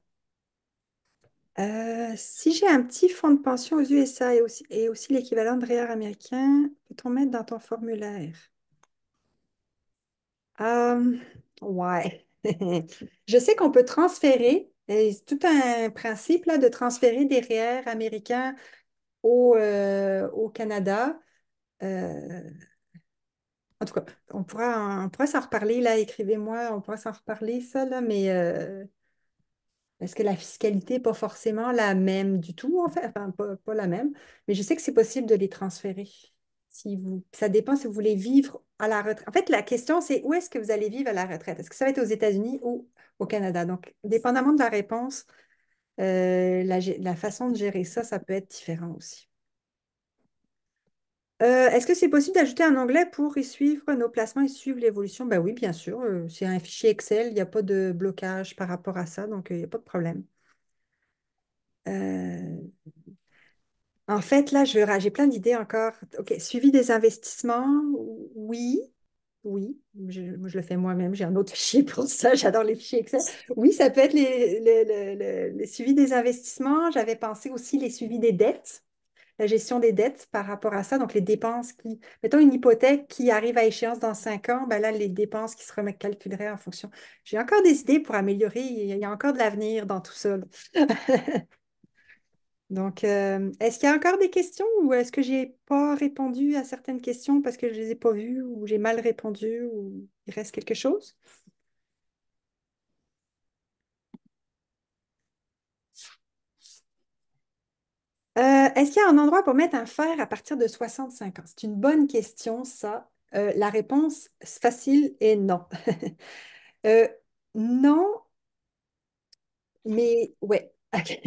Si j'ai un petit fonds de pension aux USA et aussi l'équivalent de REER américain, peut-on mettre dans ton formulaire? Euh, ouais. Je sais qu'on peut transférer, et c'est tout un principe là, de transférer des REER américains au Canada. Euh, En tout cas, on pourra s'en reparler, là, écrivez-moi, on pourra s'en reparler, ça, là, mais parce que la fiscalité n'est pas forcément la même du tout, en fait, enfin, pas la même, mais je sais que c'est possible de les transférer. Ça dépend si vous voulez vivre à la retraite. En fait, la question, c'est où est-ce que vous allez vivre à la retraite? Est-ce que ça va être aux États-Unis ou au Canada? Donc, dépendamment de la réponse, la façon de gérer ça, ça peut être différent aussi. Est-ce que c'est possible d'ajouter un onglet pour y suivre nos placements et suivre l'évolution? Ben oui, bien sûr. C'est un fichier Excel. Il n'y a pas de blocage par rapport à ça, donc il n'y a pas de problème. Euh, En fait, là, j'ai plein d'idées encore. OK, suivi des investissements, oui. Oui, moi, je le fais moi-même. J'ai un autre fichier pour ça. J'adore les fichiers Excel. Oui, ça peut être les suivis des investissements. J'avais pensé aussi les suivis des dettes, la gestion des dettes par rapport à ça. Donc, les dépenses mettons une hypothèque qui arrive à échéance dans 5 ans, ben là, les dépenses qui se calculeraient en fonction. J'ai encore des idées pour améliorer. Il y a encore de l'avenir dans tout ça, là. Donc, est-ce qu'il y a encore des questions ou est-ce que j'ai pas répondu à certaines questions parce que je les ai pas vues ou j'ai mal répondu ou il reste quelque chose? Est-ce qu'il y a un endroit pour mettre un fer à partir de 65 ans? C'est une bonne question, ça. La réponse facile est non. Euh, non, mais ouais. OK.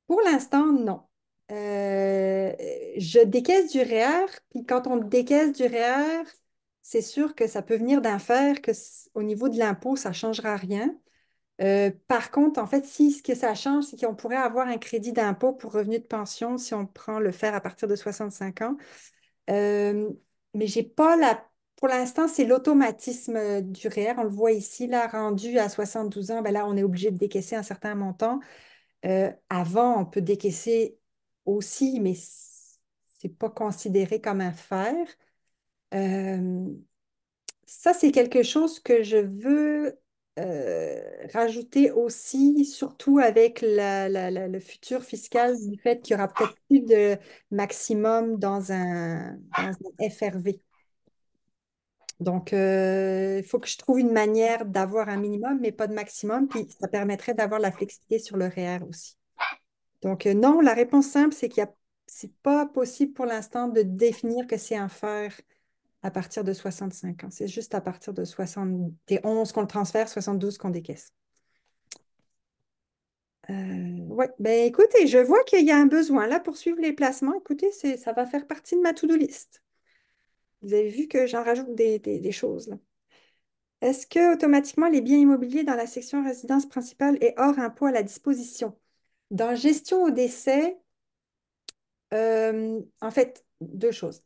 Pour l'instant, non. Euh, je décaisse du REER, puis quand on décaisse du REER, c'est sûr que ça peut venir d'un fer au niveau de l'impôt, ça ne changera rien. Par contre, en fait, si ce que ça change, c'est qu'on pourrait avoir un crédit d'impôt pour revenu de pension si on prend le fer à partir de 65 ans. Euh, mais j'ai pas la. Pour l'instant, c'est l'automatisme du REER. On le voit ici, là, rendu à 72 ans, ben là, on est obligé de décaisser un certain montant. Avant, on peut décaisser aussi, mais c'est pas considéré comme un fer. Euh, Ça, c'est quelque chose que je veux rajouter aussi, surtout avec le futur fiscal du fait qu'il y aura peut-être plus de maximum dans un FRV. Donc, il faut que je trouve une manière d'avoir un minimum, mais pas de maximum, puis ça permettrait d'avoir la flexibilité sur le REER aussi. Donc, non, la réponse simple, c'est c'est pas possible pour l'instant de définir que c'est un fer à partir de 65 ans. C'est juste à partir de 71 qu'on le transfère, 72 qu'on décaisse. Ouais, ben écoutez, je vois qu'il y a un besoin là pour suivre les placements. Écoutez, ça va faire partie de ma to-do list. Vous avez vu que j'en rajoute des choses là. Est-ce que automatiquement les biens immobiliers dans la section résidence principale est hors impôt à la disposition? Dans gestion au décès, en fait, deux choses.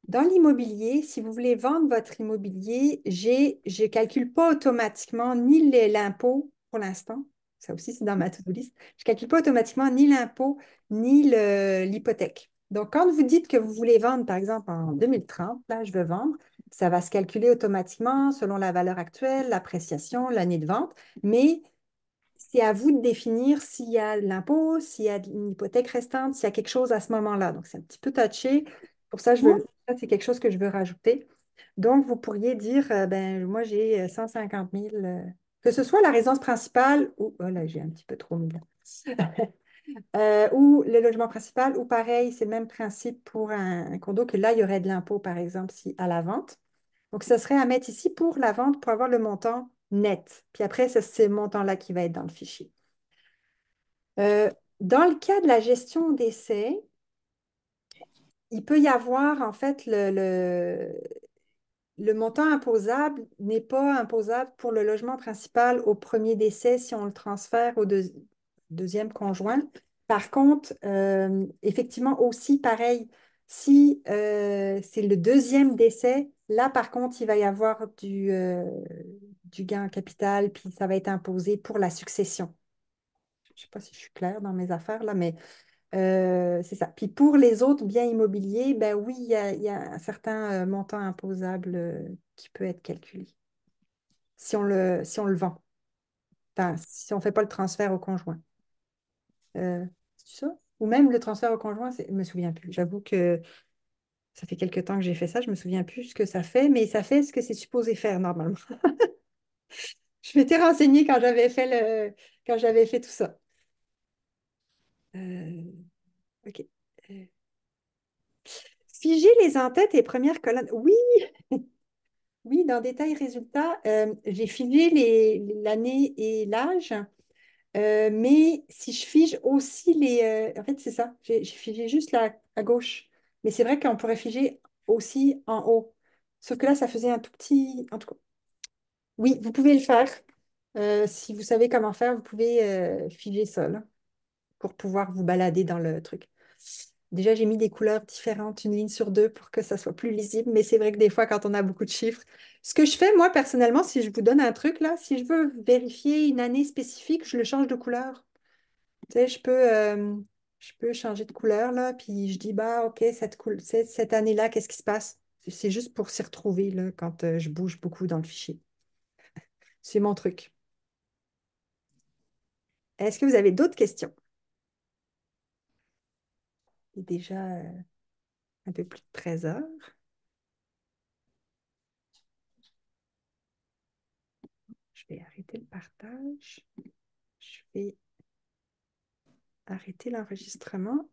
Dans l'immobilier, si vous voulez vendre votre immobilier, je ne calcule pas automatiquement ni l'impôt pour l'instant. Ça aussi, c'est dans ma to-do list. Je ne calcule pas automatiquement ni l'impôt ni l'hypothèque. Donc, quand vous dites que vous voulez vendre, par exemple, en 2030, là, je veux vendre, ça va se calculer automatiquement selon la valeur actuelle, l'appréciation, l'année de vente. Mais c'est à vous de définir s'il y a de l'impôt, s'il y a une hypothèque restante, s'il y a quelque chose à ce moment-là. Donc, c'est un petit peu touché. Pour ça, ça, c'est quelque chose que je veux rajouter. Donc, vous pourriez dire, ben, moi, j'ai 150 000, que ce soit la résidence principale ou, oh là, j'ai un petit peu trop mis là. Ou le logement principal, ou pareil, c'est le même principe pour un condo, que là, il y aurait de l'impôt, par exemple, si, à la vente. Donc, ce serait à mettre ici pour la vente pour avoir le montant net. Puis après, c'est ce montant-là qui va être dans le fichier. Dans le cas de la gestion d'essai, il peut y avoir en fait le montant imposable n'est pas imposable pour le logement principal au premier décès si on le transfère au deuxième conjoint. Par contre, effectivement aussi pareil, si c'est le deuxième décès, là par contre, il va y avoir du gain en capital, puis ça va être imposé pour la succession. Je ne sais pas si je suis claire dans mes affaires là, mais c'est ça. Puis pour les autres biens immobiliers, ben oui, il y a un certain montant imposable qui peut être calculé si on le vend. Enfin, si on ne fait pas le transfert au conjoint. C'est ça? Ou même le transfert au conjoint, je ne me souviens plus. J'avoue que ça fait quelque temps que j'ai fait ça, je ne me souviens plus ce que ça fait, mais ça fait ce que c'est supposé faire normalement. Je m'étais renseignée quand j'avais fait tout ça. OK. Euh, Figer les en-têtes et premières colonnes. Oui, oui, dans détail résultat, j'ai figé l'année et l'âge, mais si je fige aussi en fait, c'est ça, j'ai figé juste à gauche. Mais c'est vrai qu'on pourrait figer aussi en haut. Sauf que là, ça faisait un tout petit. En tout cas, oui, vous pouvez le faire. Si vous savez comment faire, vous pouvez figer ça là, pour pouvoir vous balader dans le truc. Déjà, j'ai mis des couleurs différentes, une ligne sur deux pour que ça soit plus lisible, mais c'est vrai que des fois, quand on a beaucoup de chiffres, ce que je fais, moi, personnellement, si je vous donne un truc là, si je veux vérifier une année spécifique, je le change de couleur. Tu sais, je peux changer de couleur là, puis je dis, bah, OK, cette année-là, qu'est-ce qui se passe? C'est juste pour s'y retrouver là, quand je bouge beaucoup dans le fichier. C'est mon truc. Est-ce que vous avez d'autres questions? Il est déjà un peu plus de 13 heures. Je vais arrêter le partage. Je vais arrêter l'enregistrement.